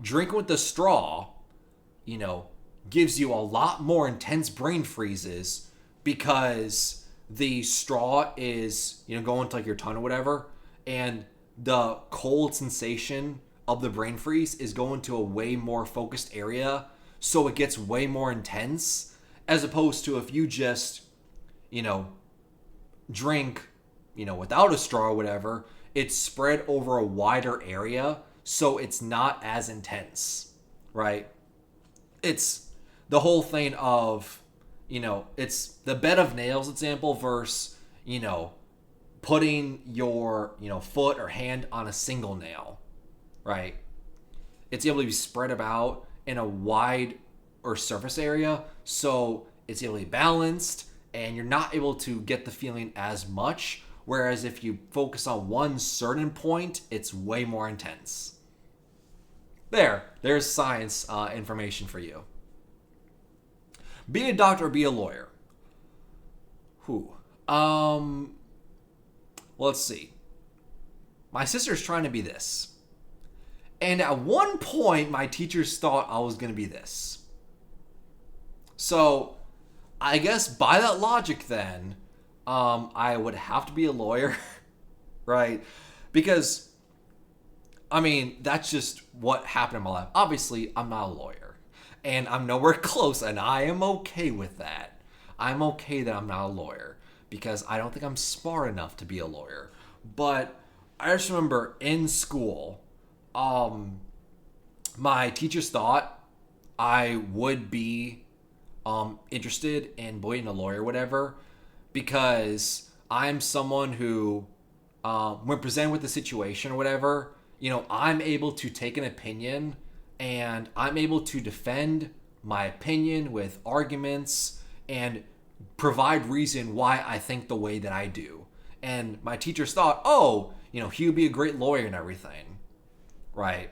drinking with the straw, gives you a lot more intense brain freezes because the straw is, going to like your tongue or whatever, and the cold sensation of the brain freeze is going to a way more focused area, so it gets way more intense, as opposed to if you just, drink, without a straw or whatever, it's spread over a wider area, so it's not as intense, right? It's the whole thing of, it's the bed of nails example versus, putting your, foot or hand on a single nail, right? It's able to be spread about in a wide or surface area, so it's able to be balanced, and you're not able to get the feeling as much. Whereas if you focus on one certain point, it's way more intense. There's science information for you. Be a doctor or be a lawyer. Let's see. My sister's trying to be this. And at one point, my teachers thought I was going to be this. So, I guess by that logic then, I would have to be a lawyer, right? Because, that's just what happened in my life. Obviously, I'm not a lawyer, and I'm nowhere close, and I am okay with that. I'm okay that I'm not a lawyer, because I don't think I'm smart enough to be a lawyer. But I just remember in school, my teachers thought I would be interested in being a lawyer or whatever, because I'm someone who, when presented with the situation or whatever, I'm able to take an opinion and I'm able to defend my opinion with arguments and provide reason why I think the way that I do. And my teachers thought, he would be a great lawyer and everything, right?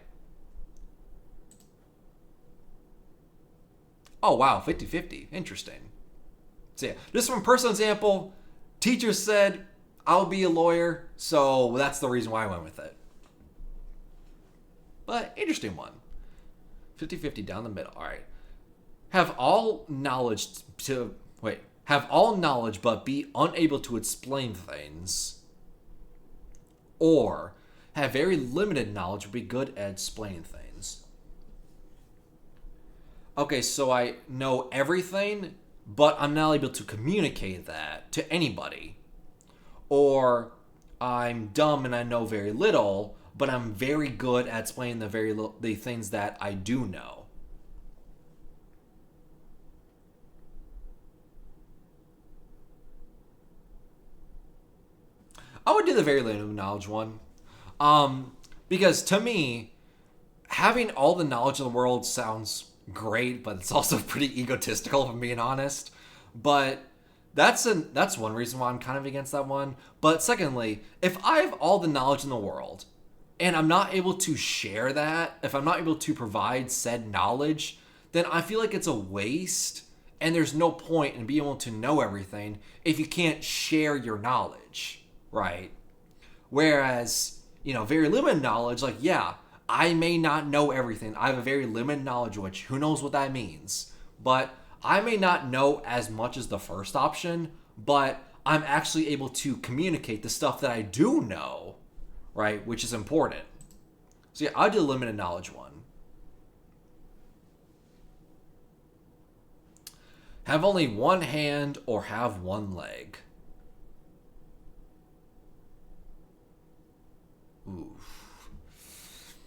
Oh, wow, 50-50. Interesting. So yeah, just from personal example, teachers said I'll be a lawyer, so that's the reason why I went with it. But interesting one. 50-50 down the middle. All right. Have all knowledge but be unable to explain things, or have very limited knowledge but be good at explaining things. Okay, so I know everything, but I'm not able to communicate that to anybody. Or I'm dumb and I know very little, but I'm very good at explaining the things that I do know. I would do the very limited knowledge one. Because to me, having all the knowledge of the world sounds great, but it's also pretty egotistical, if I'm being honest. But that's one reason why I'm kind of against that one. But secondly, if I have all the knowledge in the world and I'm not able to share that, if I'm not able to provide said knowledge, then I feel like it's a waste And there's no point in being able to know everything if you can't share your knowledge, right? Whereas, very limited knowledge, like, yeah, I may not know everything. I have a very limited knowledge, which who knows what that means. But I may not know as much as the first option, but I'm actually able to communicate the stuff that I do know, right? Which is important. So yeah, I'll do the limited knowledge one. Have only one hand or have one leg? Oof.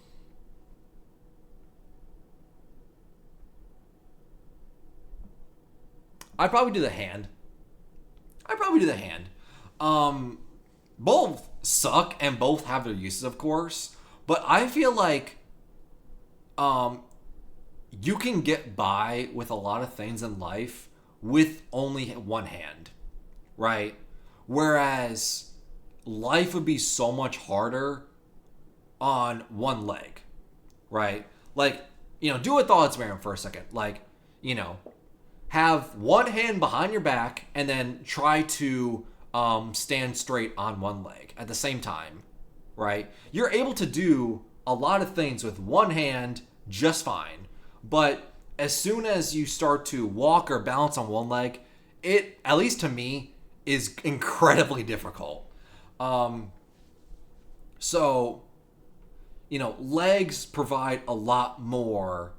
I'd probably do the hand. Both suck and both have their uses, of course. But I feel like you can get by with a lot of things in life with only one hand, right? Whereas life would be so much harder on one leg, right? Like, do a thought experiment for a second. Like, have one hand behind your back and then try to stand straight on one leg at the same time, right? You're able to do a lot of things with one hand just fine. But as soon as you start to walk or balance on one leg, it, at least to me, is incredibly difficult. So, legs provide a lot more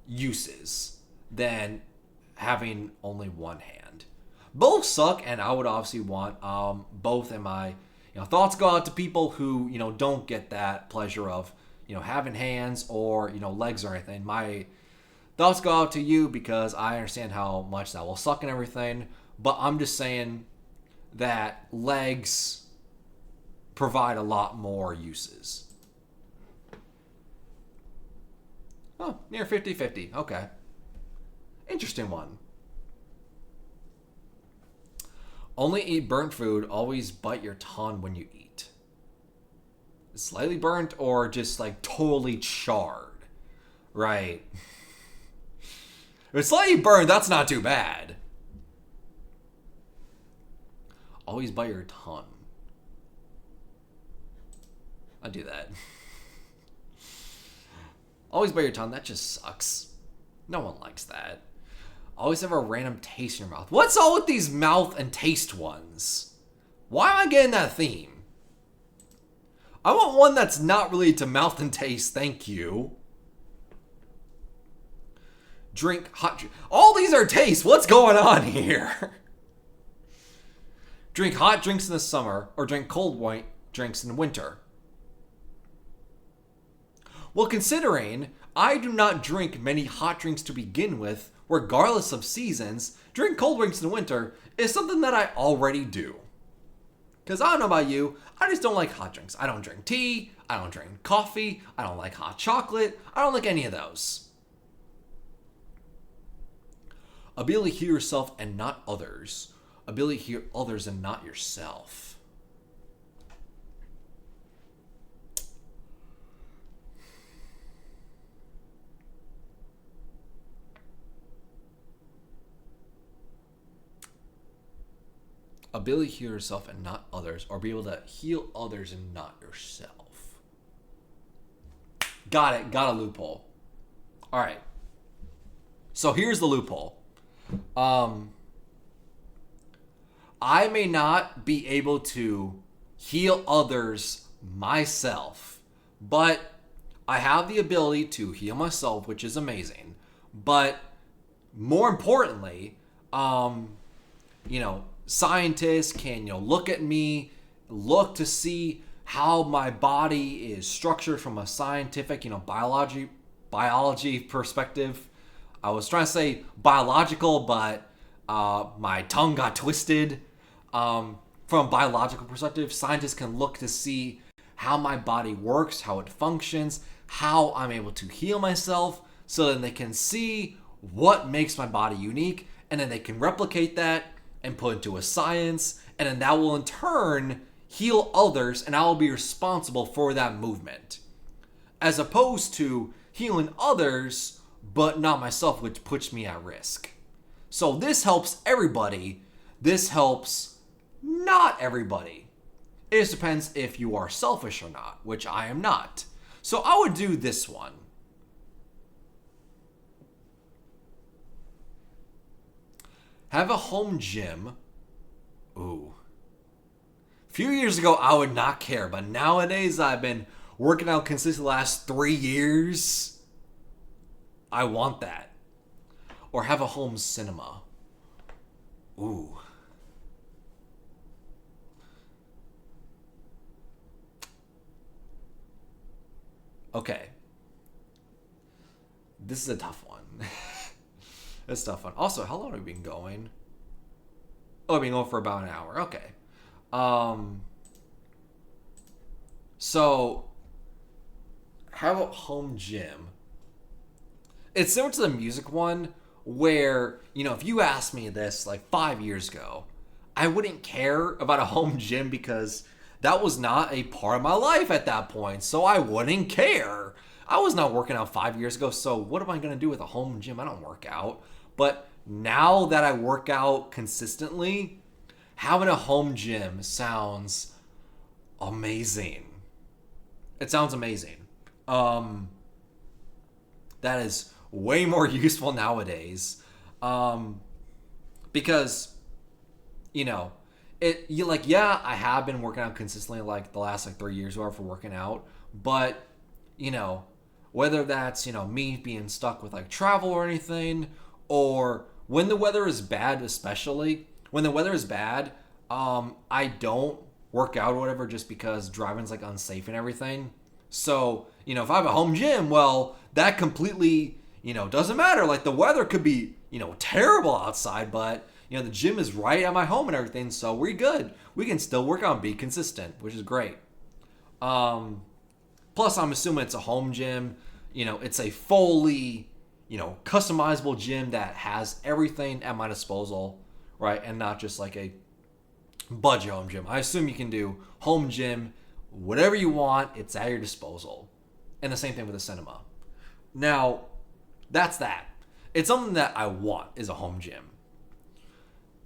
uses than having only one hand. Both suck, and I would obviously want both in my thoughts go out to people who don't get that pleasure of having hands or legs or anything. My thoughts go out to you because I understand how much that will suck and everything, but I'm just saying that legs provide a lot more uses. Oh, near 50-50. Okay. Interesting one. Only eat burnt food. Always bite your tongue when you eat. Slightly burnt or just like totally charred. Right. If it's slightly burned, that's not too bad. Always bite your tongue. I do that. Always bite your tongue. That just sucks. No one likes that. Always have a random taste in your mouth. What's all with these mouth and taste ones? Why am I getting that theme? I want one that's not related to mouth and taste, thank you. Drink hot drink. All these are taste. What's going on here? Drink hot drinks in the summer or drink cold white drinks in the winter. Well, considering I do not drink many hot drinks to begin with, regardless of seasons, drink cold drinks in the winter is something that I already do. Because I don't know about you, I just don't like hot drinks. I don't drink tea, I don't drink coffee, I don't like hot chocolate, I don't like any of those. Ability to hear yourself and not others. Ability to hear others and not yourself. Ability to heal yourself and not others, or be able to heal others and not yourself. Got it. Got a loophole. All right. So here's the loophole. I may not be able to heal others myself, but I have the ability to heal myself, which is amazing. But more importantly, scientists can look at me, look to see how my body is structured from a scientific biology perspective. I was trying to say biological, but my tongue got twisted. From a biological perspective, scientists can look to see how my body works, how it functions, how I'm able to heal myself, so then they can see what makes my body unique, and then they can replicate that and put into a science, and then that will in turn heal others, and I will be responsible for that movement. As opposed to healing others, but not myself, which puts me at risk. So this helps everybody. This helps not everybody. It just depends if you are selfish or not, which I am not. So I would do this one. Have a home gym. Ooh. A few years ago, I would not care, but nowadays I've been working out consistently the last 3 years. I want that. Or have a home cinema. Ooh. Okay. This is a tough one. It's a tough one. Also, how long have we been going? Oh, I've been going for about an hour. Okay. So, have a home gym. It's similar to the music one where, if you asked me this like 5 years ago, I wouldn't care about a home gym because that was not a part of my life at that point. So I wouldn't care. I was not working out 5 years ago. So what am I going to do with a home gym? I don't work out. But now that I work out consistently, having a home gym sounds amazing. It sounds amazing. That is way more useful nowadays. Because, I have been working out consistently like the last 3 years or for working out. But, whether that's, me being stuck with like travel or anything, or when the weather is bad, especially when the weather is bad, I don't work out or whatever just because driving's like unsafe and everything. So, if I have a home gym, well, that completely, doesn't matter. Like the weather could be, terrible outside, but, the gym is right at my home and everything. So we're good. We can still work out and be consistent, which is great. Plus, I'm assuming it's a home gym. It's a fully, customizable gym that has everything at my disposal, right? And not just like a budget home gym. I assume you can do home gym, whatever you want, it's at your disposal. And the same thing with the cinema. Now, that's that. It's something that I want is a home gym.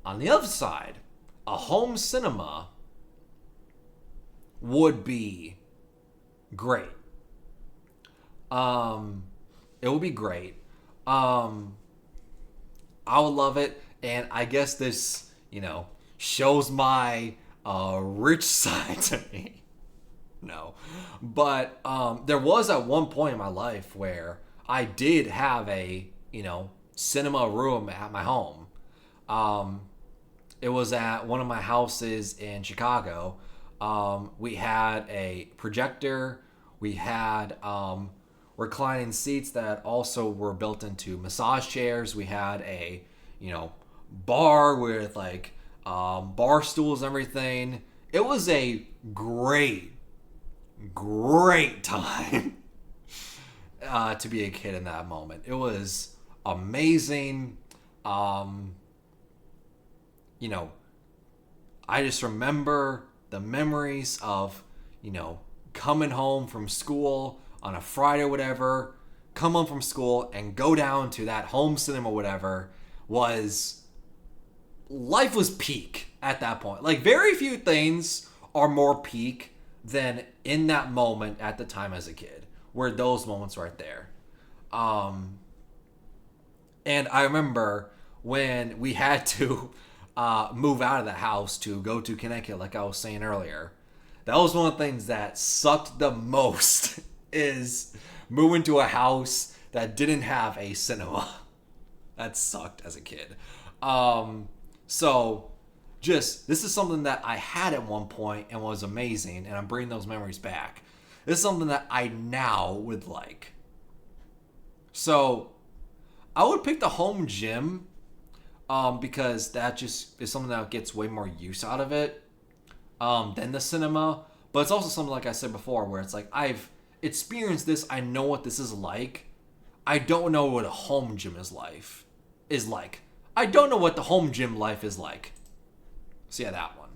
On the other side, a home cinema would be great. It would be great. I would love it, and I guess this, shows my rich side to me. No, but there was at one point in my life where I did have a cinema room at my home. It was at one of my houses in Chicago. We had a projector. We had reclining seats that also were built into massage chairs. We had a, bar with like bar stools and everything. It was a great time to be a kid in that moment. It was amazing. I just remember the memories of, coming home from school on a Friday or whatever, come home from school and go down to that home cinema or whatever. Life was peak at that point. Like, very few things are more peak than in that moment at the time as a kid, where those moments right there. And I remember when we had to move out of the house to go to Connecticut, like I was saying earlier. That was one of the things that sucked the most is moving to a house that didn't have a cinema. That sucked as a kid. So this is something that I had at one point and was amazing, and I'm bringing those memories back. This is something that I now would like. So I would pick the home gym because that just is something that gets way more use out of it than the cinema. But it's also something, like I said before, where it's like I've experienced this. I know what this is like. I don't know what a home gym is like. I don't know what the home gym life is like. So yeah, that one.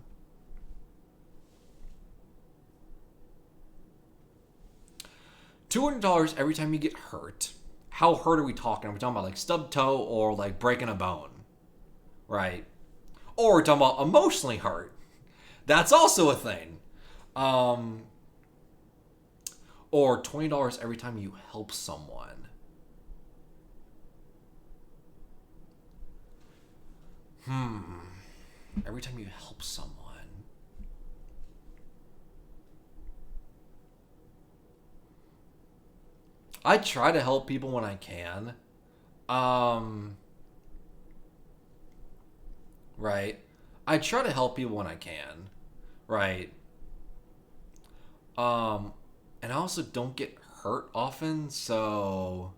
$200 every time you get hurt. how hurt are we talking? Are we talking about like stub toe or like breaking a bone? Right? Or we're talking about emotionally hurt. That's also a thing. Or $20 every time you help someone. Every time you help someone. I try to help people when I can. Right. I try to help people when I can. Right. And I also don't get hurt often, so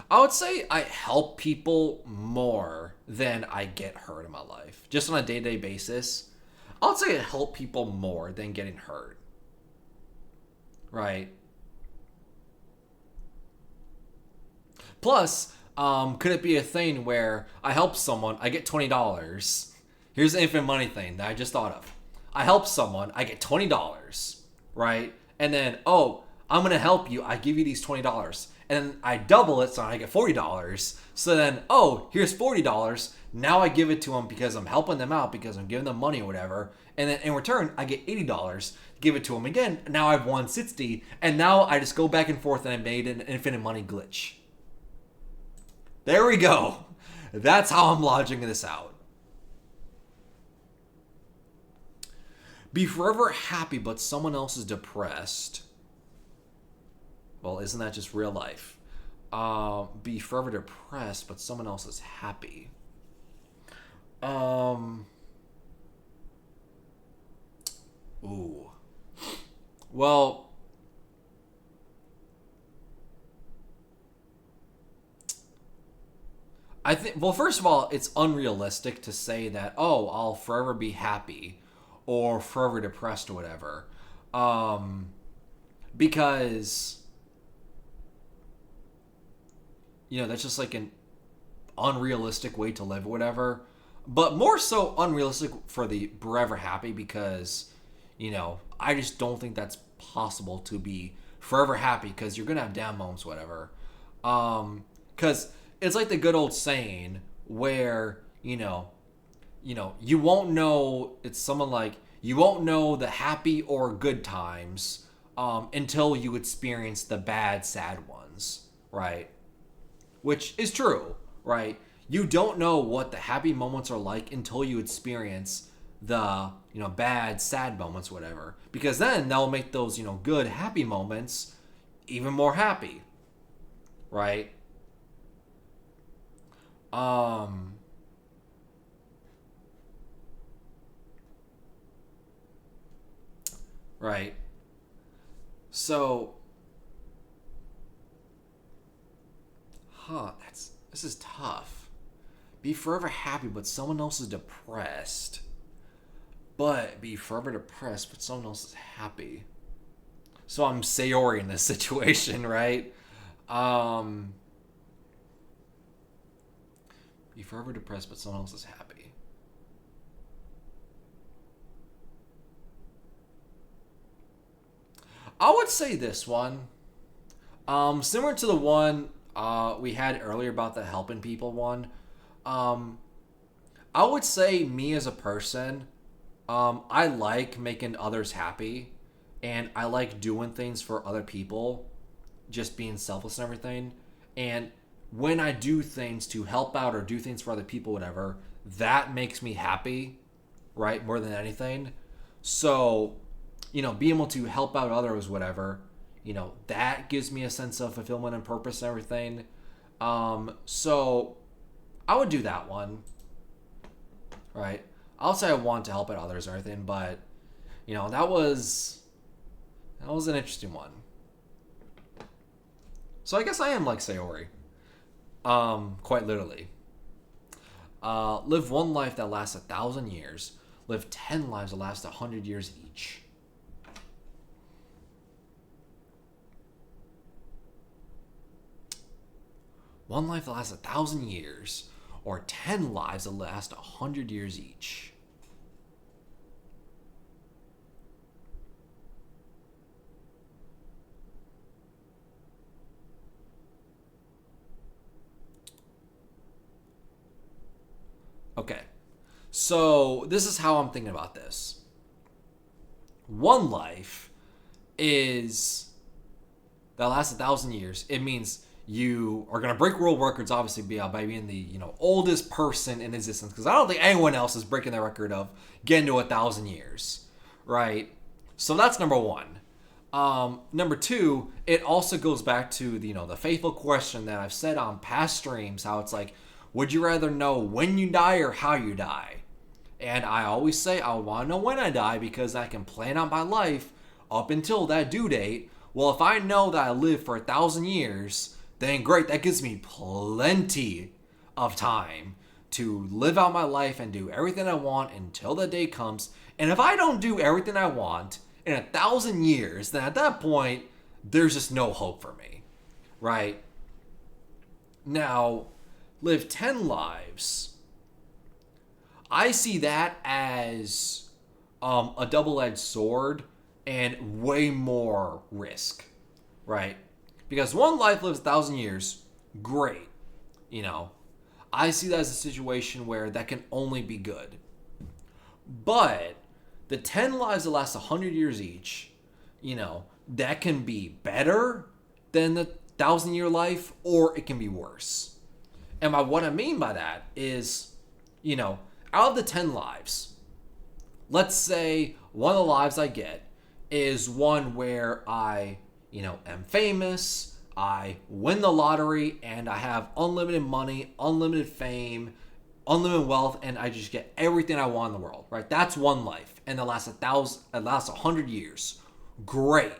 I would say I help people more than I get hurt in my life. Just on a day-to-day basis. I would say I help people more than getting hurt. Right. Plus, could it be a thing where I help someone, I get $20. Here's the infinite money thing that I just thought of. I help someone, I get $20, right? And then, oh, I'm going to help you, I give you these $20. And then I double it, so I get $40. So then, oh, here's $40. Now I give it to them because I'm helping them out, because I'm giving them money or whatever. And then in return, I get $80. Give it to them again. Now I have $160. And now I just go back and forth and I made an infinite money glitch. There we go. That's how I'm lodging this out. Be forever happy, but someone else is depressed. Well, isn't that just real life? Be forever depressed, but someone else is happy. Ooh. Well, I think, well, first of all, it's unrealistic to say that, oh, I'll forever be happy or forever depressed or whatever. Because, that's just like an unrealistic way to live or whatever. But more so unrealistic for the forever happy because, I just don't think that's possible to be forever happy because you're going to have down moments, whatever. Because it's like the good old saying where, you won't know, it's someone like, you won't know the happy or good times until you experience the bad, sad ones, right? Which is true, right? You don't know what the happy moments are like until you experience the, bad, sad moments, whatever. Because then they'll make those, good, happy moments even more happy, right? Right. So, this is tough. Be forever happy, but someone else is depressed. But be forever depressed, but someone else is happy. So I'm Sayori in this situation, right? Be forever depressed, but someone else is happy. I would say this one. Similar to the one we had earlier about the helping people one. I would say me as a person, I like making others happy. And I like doing things for other people. Just being selfless and everything. And when I do things to help out or do things for other people, whatever, that makes me happy, right? More than anything. So, being able to help out others, whatever, that gives me a sense of fulfillment and purpose and everything. So I would do that one, right? I'll say I want to help out others and everything, but, that was an interesting one. So I guess I am like Sayori. Quite literally. Live one life that lasts 1,000 years. Live 10 lives that last 100 years each. One life that lasts 1,000 years, or 10 lives that last 100 years each. So this is how I'm thinking about this. One life is that lasts 1,000 years. It means you are going to break world records, obviously, by being the oldest person in existence. Because I don't think anyone else is breaking the record of getting to 1,000 years, right? So that's number one. Number two, it also goes back to the faithful question that I've said on past streams, how it's like, would you rather know when you die or how you die? And I always say I want to know when I die because I can plan out my life up until that due date. Well, if I know that I live for 1,000 years, then great, that gives me plenty of time to live out my life and do everything I want until that day comes. And if I don't do everything I want in 1,000 years, then at that point, there's just no hope for me, right? Now, live 10 lives. I see that as a double-edged sword and way more risk, right? Because one life lives 1,000 years, great. I see that as a situation where that can only be good. But the 10 lives that last 100 years each, that can be better than the 1,000-year life, or it can be worse. And what I mean by that is, out of the 10 lives, let's say one of the lives I get is one where I, am famous, I win the lottery, and I have unlimited money, unlimited fame, unlimited wealth, and I just get everything I want in the world, right? That's one life, and it lasts 100 years. Great.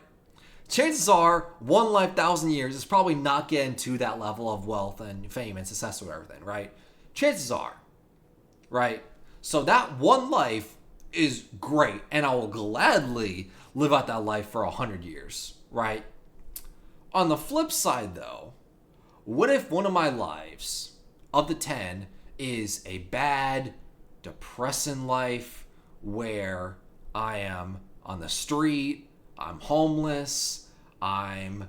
Chances are, one life, 1,000 years is probably not getting to that level of wealth and fame and success with everything, right? Chances are, right? So that one life is great, and I will gladly live out that life for 100 years, right? On the flip side, though, what if one of my lives of the 10 is a bad, depressing life where I am on the street, I'm homeless, I'm,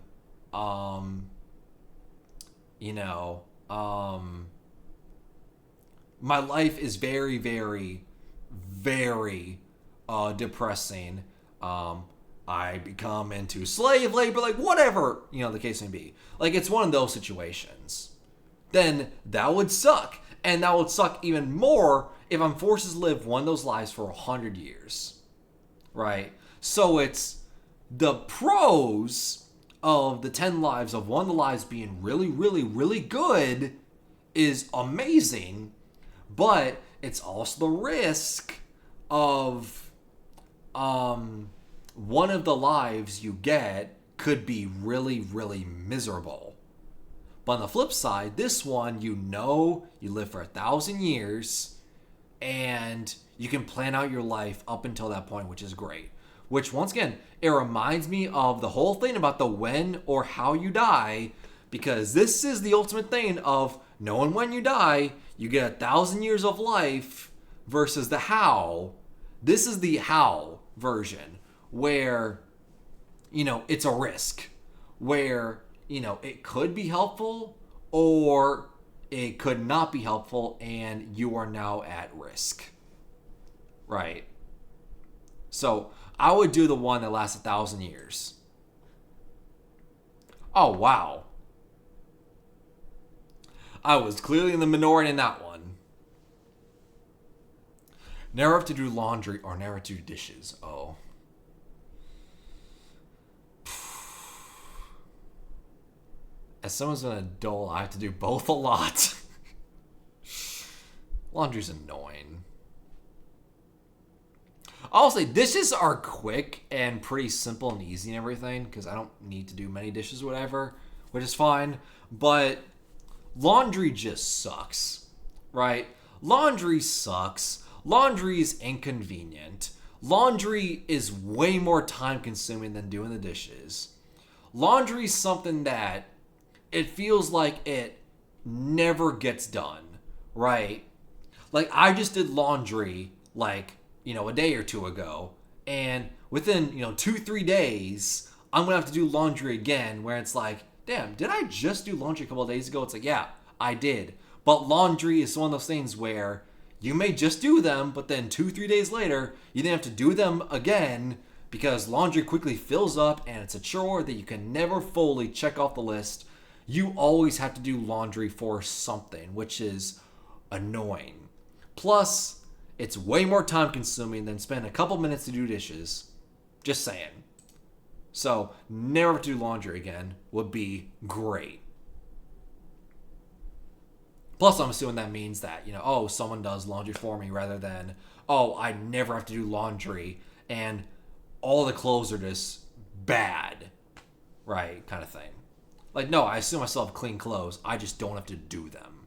my life is very, very, very depressing. I become into slave labor, like whatever, the case may be. Like, it's one of those situations. Then that would suck. And that would suck even more if I'm forced to live one of those lives for 100 years. Right? So it's the pros of the 10 lives of one of the lives being really, really, really good is amazing. But it's also the risk of one of the lives you get could be really, really miserable. But on the flip side, this one, you live for 1,000 years and you can plan out your life up until that point, which is great. Which, once again, it reminds me of the whole thing about the when or how you die, because this is the ultimate thing of knowing when you die, you get 1,000 years of life versus the how. This is the how version where, it's a risk. Where, it could be helpful or it could not be helpful and you are now at risk. Right? So, I would do the one that lasts 1,000 years. Oh, wow. I was clearly in the minority in that one. Never have to do laundry or never have to do dishes. Oh. As someone who's an adult, I have to do both a lot. Laundry's annoying. I'll say dishes are quick and pretty simple and easy and everything, because I don't need to do many dishes or whatever, which is fine. But laundry just sucks, right? Laundry sucks. Laundry is inconvenient. Laundry is way more time consuming than doing the dishes. Laundry is something that it feels like it never gets done, right? Like, I just did laundry, a day or two ago, and within, 2-3 days, I'm gonna have to do laundry again, where it's like, damn, did I just do laundry a couple of days ago? It's like, yeah, I did. But laundry is one of those things where, You may just do them, but then 2-3 days later, you then have to do them again because laundry quickly fills up and it's a chore that you can never fully check off the list. You always have to do laundry for something, which is annoying. Plus, it's way more time consuming than spending a couple minutes to do dishes. Just saying. So, never have to do laundry again would be great. Plus, I'm assuming that means that, someone does laundry for me rather than, I never have to do laundry and all the clothes are just bad, right, kind of thing. Like, no, I assume I still have clean clothes. I just don't have to do them.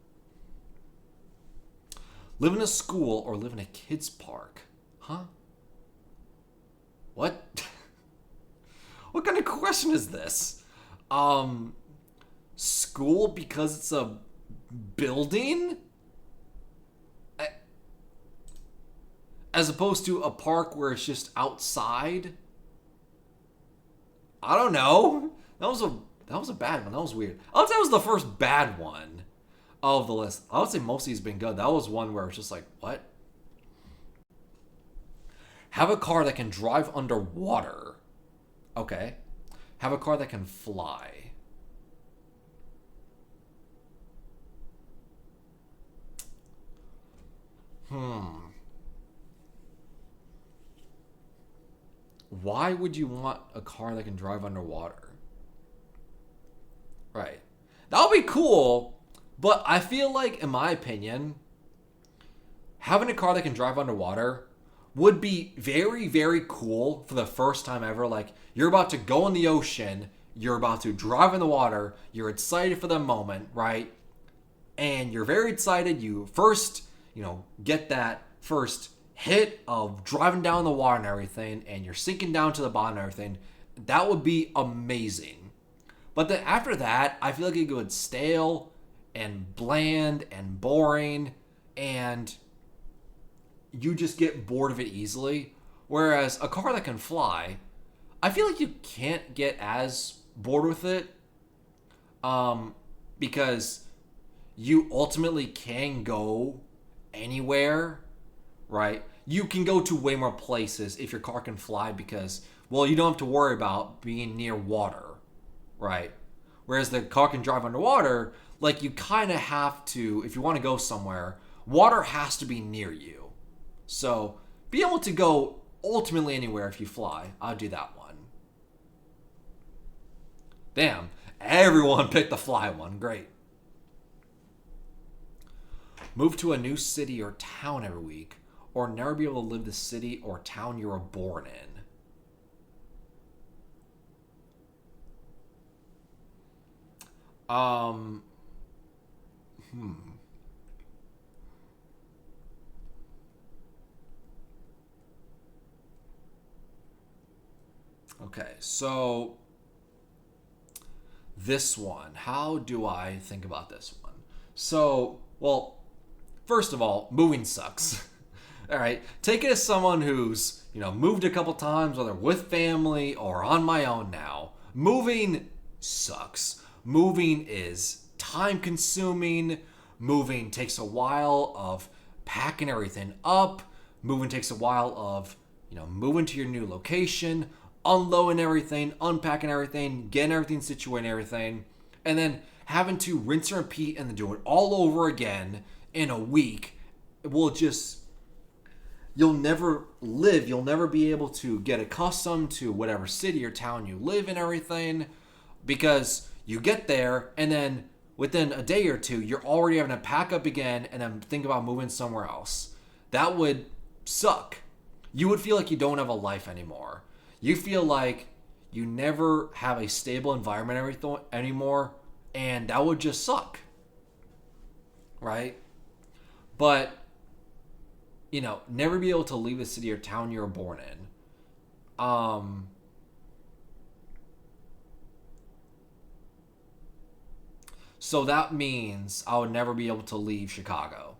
Live in a school or live in a kid's park? Huh? What? What kind of question is this? School because it's a building? As opposed to a park where it's just outside? I don't know. That was a bad one. That was weird. I would say that was the first bad one of the list. I would say most of these have been good. That was one where it's just like, what? Have a car that can drive underwater. Okay. Have a car that can fly. Why would you want a car that can drive underwater? Right. That would be cool, but I feel like, in my opinion, having a car that can drive underwater would be very, very cool for the first time ever. Like, you're about to go in the ocean, you're about to drive in the water, you're excited for the moment, right? And you're very excited. You first, get that first hit of driving down the water and everything, and you're sinking down to the bottom and everything. That would be amazing. But then after that, I feel like it goes stale and bland and boring, and you just get bored of it easily. Whereas a car that can fly, I feel like you can't get as bored with it, because you ultimately can go anywhere, right? You can go to way more places if your car can fly because, you don't have to worry about being near water, right? Whereas the car can drive underwater, like, you kind of have to, if you want to go somewhere, water has to be near you. So, be able to go ultimately anywhere if you fly. I'll do that one. Damn, everyone picked the fly one. Great. Move to a new city or town every week, or never be able to live the city or town you were born in. Okay, so this one, how do I think about this one? So, first of all, moving sucks. All right, take it as someone who's, moved a couple times, whether with family or on my own now. Moving sucks. Moving is time consuming. Moving takes a while of packing everything up. Moving takes a while of, moving to your new location, unloading everything, unpacking everything, getting everything situated and everything, and then having to rinse and repeat and then do it all over again in a week. You'll never live, you'll never be able to get accustomed to whatever city or town you live in, everything, because you get there and then within a day or two, you're already having to pack up again and then think about moving somewhere else. That would suck. You would feel like you don't have a life anymore. You feel like you never have a stable environment anymore, and that would just suck. Right? But, never be able to leave the city or town you were born in. So that means I would never be able to leave Chicago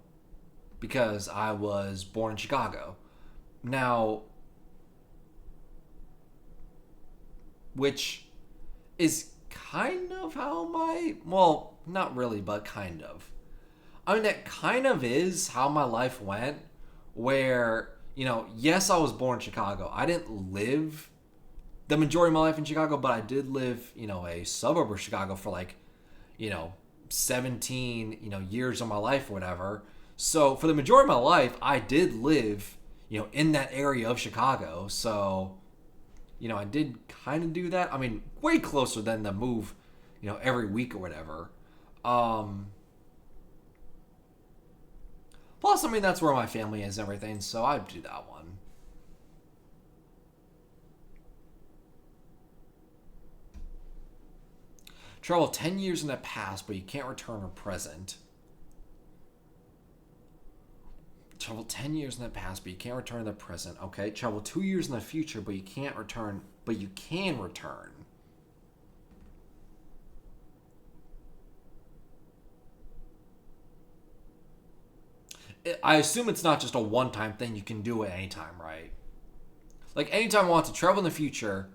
because I was born in Chicago. Now, which is kind of how not really, but kind of. I mean, that kind of is how my life went, where, yes, I was born in Chicago. I didn't live the majority of my life in Chicago, but I did live, a suburb of Chicago for like, 17, years of my life or whatever. So for the majority of my life, I did live, in that area of Chicago. So, I did kind of do that. I mean, way closer than the move, every week or whatever. Plus, I mean, that's where my family is and everything, so I'd do that one. Travel 10 years in the past, but you can't return or present. Travel 10 years in the past, but you can't return to the present. Okay. Travel 2 years in the future, but you can't return, but you can return. I assume it's not just a one-time thing. You can do it anytime, right? Like, anytime I want to travel in the future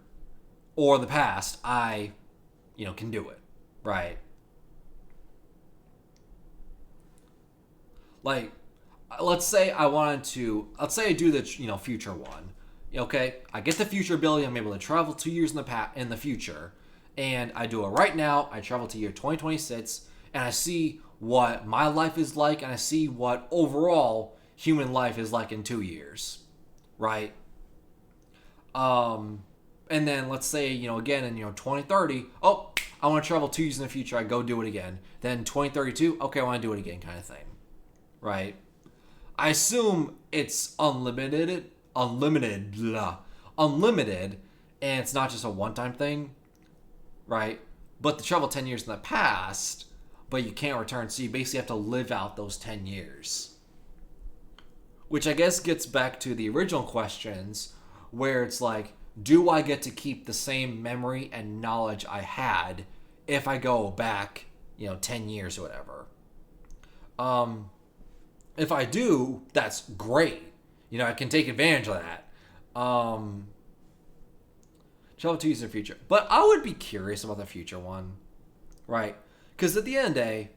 or the past, I, can do it, right? Like, let's say I do the, future one. Okay, I get the future ability. I'm able to travel 2 years in the future, and I do it right now. I travel to year 2026, and I see what my life is like, and I see what overall human life is like in 2 years, right? And then let's say, again in 2030, oh, I want to travel 2 years in the future. I go do it again. Then 2032, okay, I want to do it again, kind of thing, right? I assume it's unlimited, and it's not just a one-time thing, right? But to travel 10 years in the past, but you can't return, so you basically have to live out those 10 years. Which I guess gets back to the original questions, where it's like, do I get to keep the same memory and knowledge I had if I go back, 10 years or whatever? If I do, that's great. I can take advantage of that. Travel 2 years in the future. But I would be curious about the future one, right? Because at the end of the day,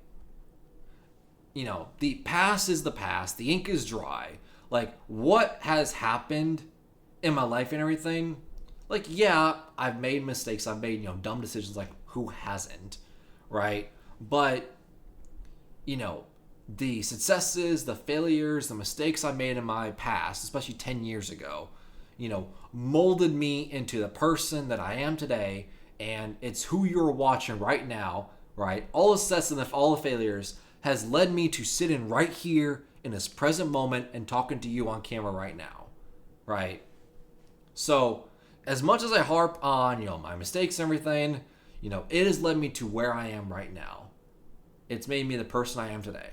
the past is the past. The ink is dry. Like, what has happened in my life and everything, like, yeah, I've made mistakes. I've made, dumb decisions. Like, who hasn't, right? But, the successes, the failures, the mistakes I made in my past, especially 10 years ago, molded me into the person that I am today. And it's who you're watching right now, right? All the success and all the failures has led me to sitting right here in this present moment and talking to you on camera right now, right? So as much as I harp on, my mistakes and everything, it has led me to where I am right now. It's made me the person I am today.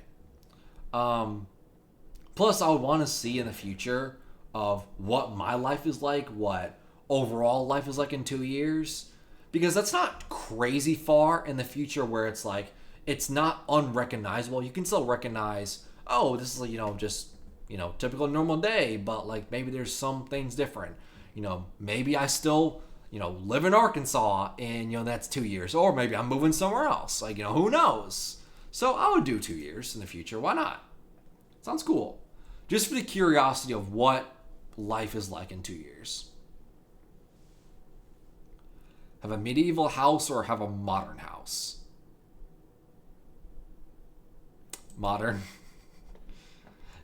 Plus, I would want to see in the future of what my life is like, what overall life is like in 2 years, because that's not crazy far in the future where it's like, it's not unrecognizable. You can still recognize, oh, this is just, typical normal day, but like maybe there's some things different. Maybe I still, live in Arkansas and, that's 2 years, or maybe I'm moving somewhere else. Like, who knows? So I would do 2 years in the future. Why not? Sounds cool. Just for the curiosity of what life is like in 2 years. Have a medieval house or have a modern house? Modern.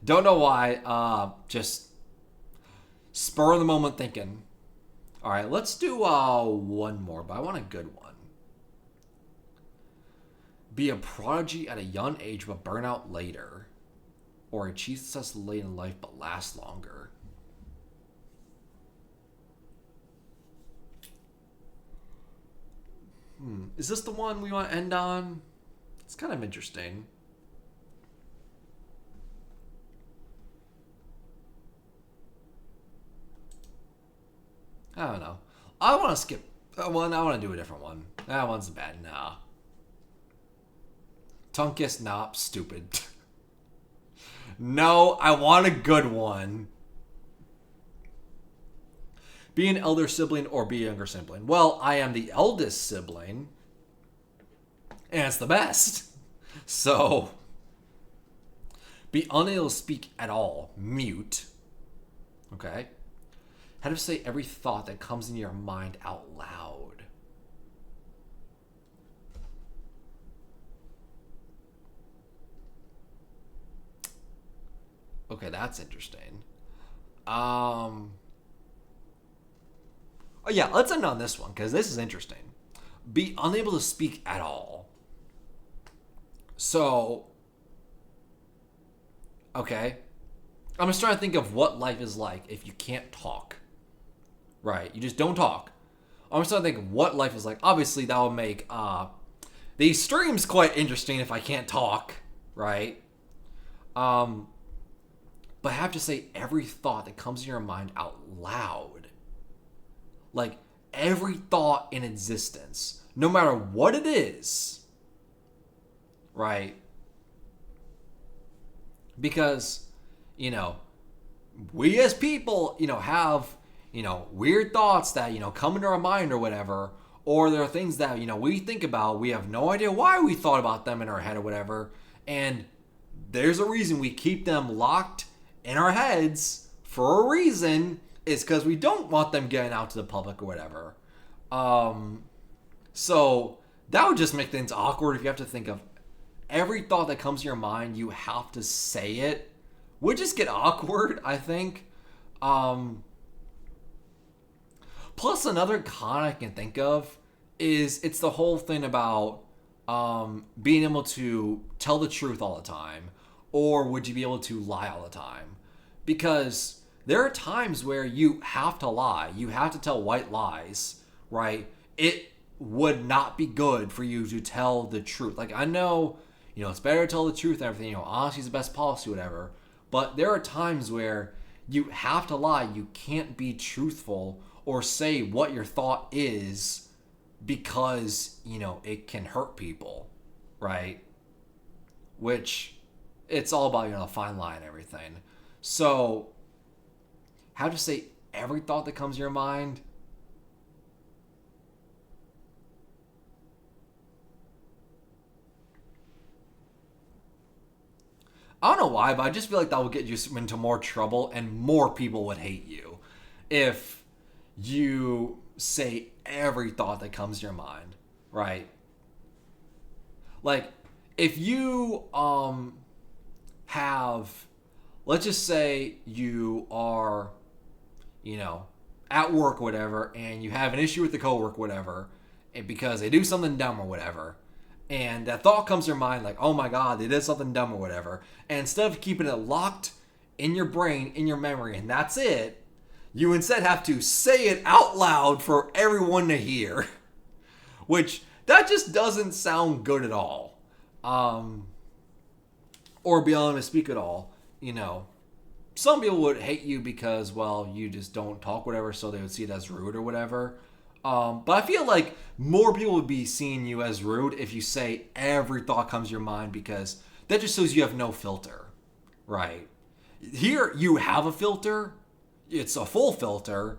Don't know why. Just spur of the moment thinking. All right, let's do one more, but I want a good one. Be a prodigy at a young age but burn out later, or achieve success late in life but last longer. Is this the one we want to end on? It's kind of interesting. I don't know. I want to skip that one. I want to do a different one. That one's bad. Nah. Tongue kiss, nah, stupid. No, I want a good one. Be an elder sibling or be a younger sibling. Well, I am the eldest sibling, and it's the best. So, Be unable to speak at all. Mute. Okay. How to say every thought that comes into your mind out loud. Okay, that's interesting. Oh yeah, let's end on this one because this is interesting. Be unable to speak at all. So, okay. I'm just trying to think of what life is like if you can't talk. Right, you just don't talk. I'm just trying to think of what life is like. Obviously, that would make these streams quite interesting if I can't talk, right? But I have to say every thought that comes in your mind out loud. Like, every thought in existence, no matter what it is, right? Because, we as people, have, weird thoughts that, come into our mind or whatever. Or there are things that, we think about. We have no idea why we thought about them in our head or whatever. And there's a reason we keep them locked in our heads for a reason. It's because we don't want them getting out to the public or whatever. So that would just make things awkward if you have to think of every thought that comes to your mind, you have to say it. Would just get awkward, I think. Plus, another con I can think of is it's the whole thing about being able to tell the truth all the time, or would you be able to lie all the time? Because there are times where you have to lie. You have to tell white lies, right? It would not be good for you to tell the truth. Like, I know, it's better to tell the truth and everything. Honesty is the best policy, whatever. But there are times where you have to lie. You can't be truthful or say what your thought is because, it can hurt people, right? Which, it's all about, the fine line and everything. So, how to say every thought that comes to your mind? I don't know why, but I just feel like that would get you into more trouble and more people would hate you if you say every thought that comes to your mind, right? Like, if you have, let's just say you are, at work or whatever, and you have an issue with the coworker, whatever, and because they do something dumb or whatever, and that thought comes to your mind like, oh my God, they did something dumb or whatever. And instead of keeping it locked in your brain, in your memory, and that's it, you instead have to say it out loud for everyone to hear. Which, that just doesn't sound good at all. Or be able to speak at all. Some people would hate you because, well, you just don't talk whatever, so they would see it as rude or whatever. But I feel like more people would be seeing you as rude if you say every thought comes to your mind, because that just shows you have no filter, right? Here, you have a filter. It's a full filter.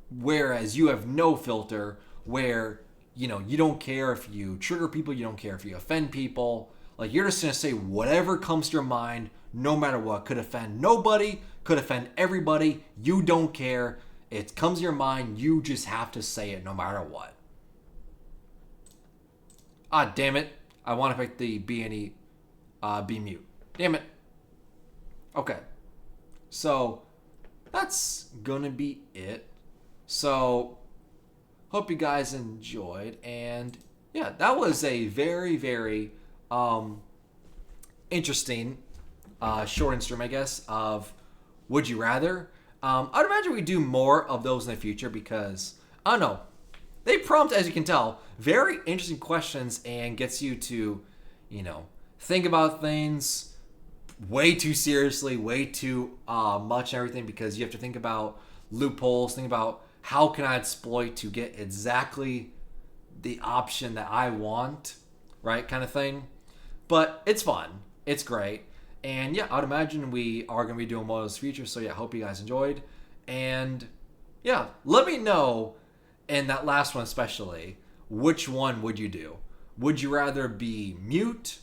Whereas you have no filter where, you don't care if you trigger people. You don't care if you offend people. Like, you're just going to say whatever comes to your mind, no matter what. Could offend nobody, could offend everybody. You don't care. It comes to your mind, you just have to say it no matter what. Ah, damn it. I want to pick the be mute. Damn it. Okay. So, that's gonna be it. So, hope you guys enjoyed. And, yeah, that was a very, very interesting short stream, I guess, of Would You Rather. I'd imagine we do more of those in the future because, I don't know, they prompt, as you can tell, very interesting questions and gets you to, think about things way too seriously, way too much and everything, because you have to think about loopholes, think about how can I exploit to get exactly the option that I want, right, kind of thing. But it's fun. It's great. And yeah, I'd imagine we are going to be doing more of those features. So yeah, hope you guys enjoyed. And yeah, let me know, in that last one especially, which one would you do? Would you rather be mute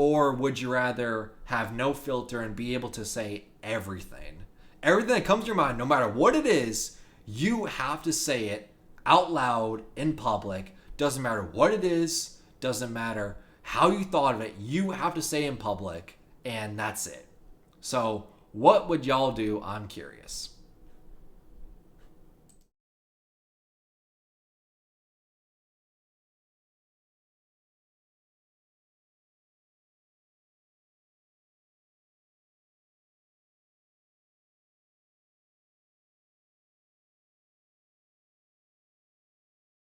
Or would you rather have no filter and be able to say everything? Everything that comes to your mind, no matter what it is, you have to say it out loud in public. Doesn't matter what it is, doesn't matter how you thought of it, you have to say in public, and that's it. So, what would y'all do? I'm curious.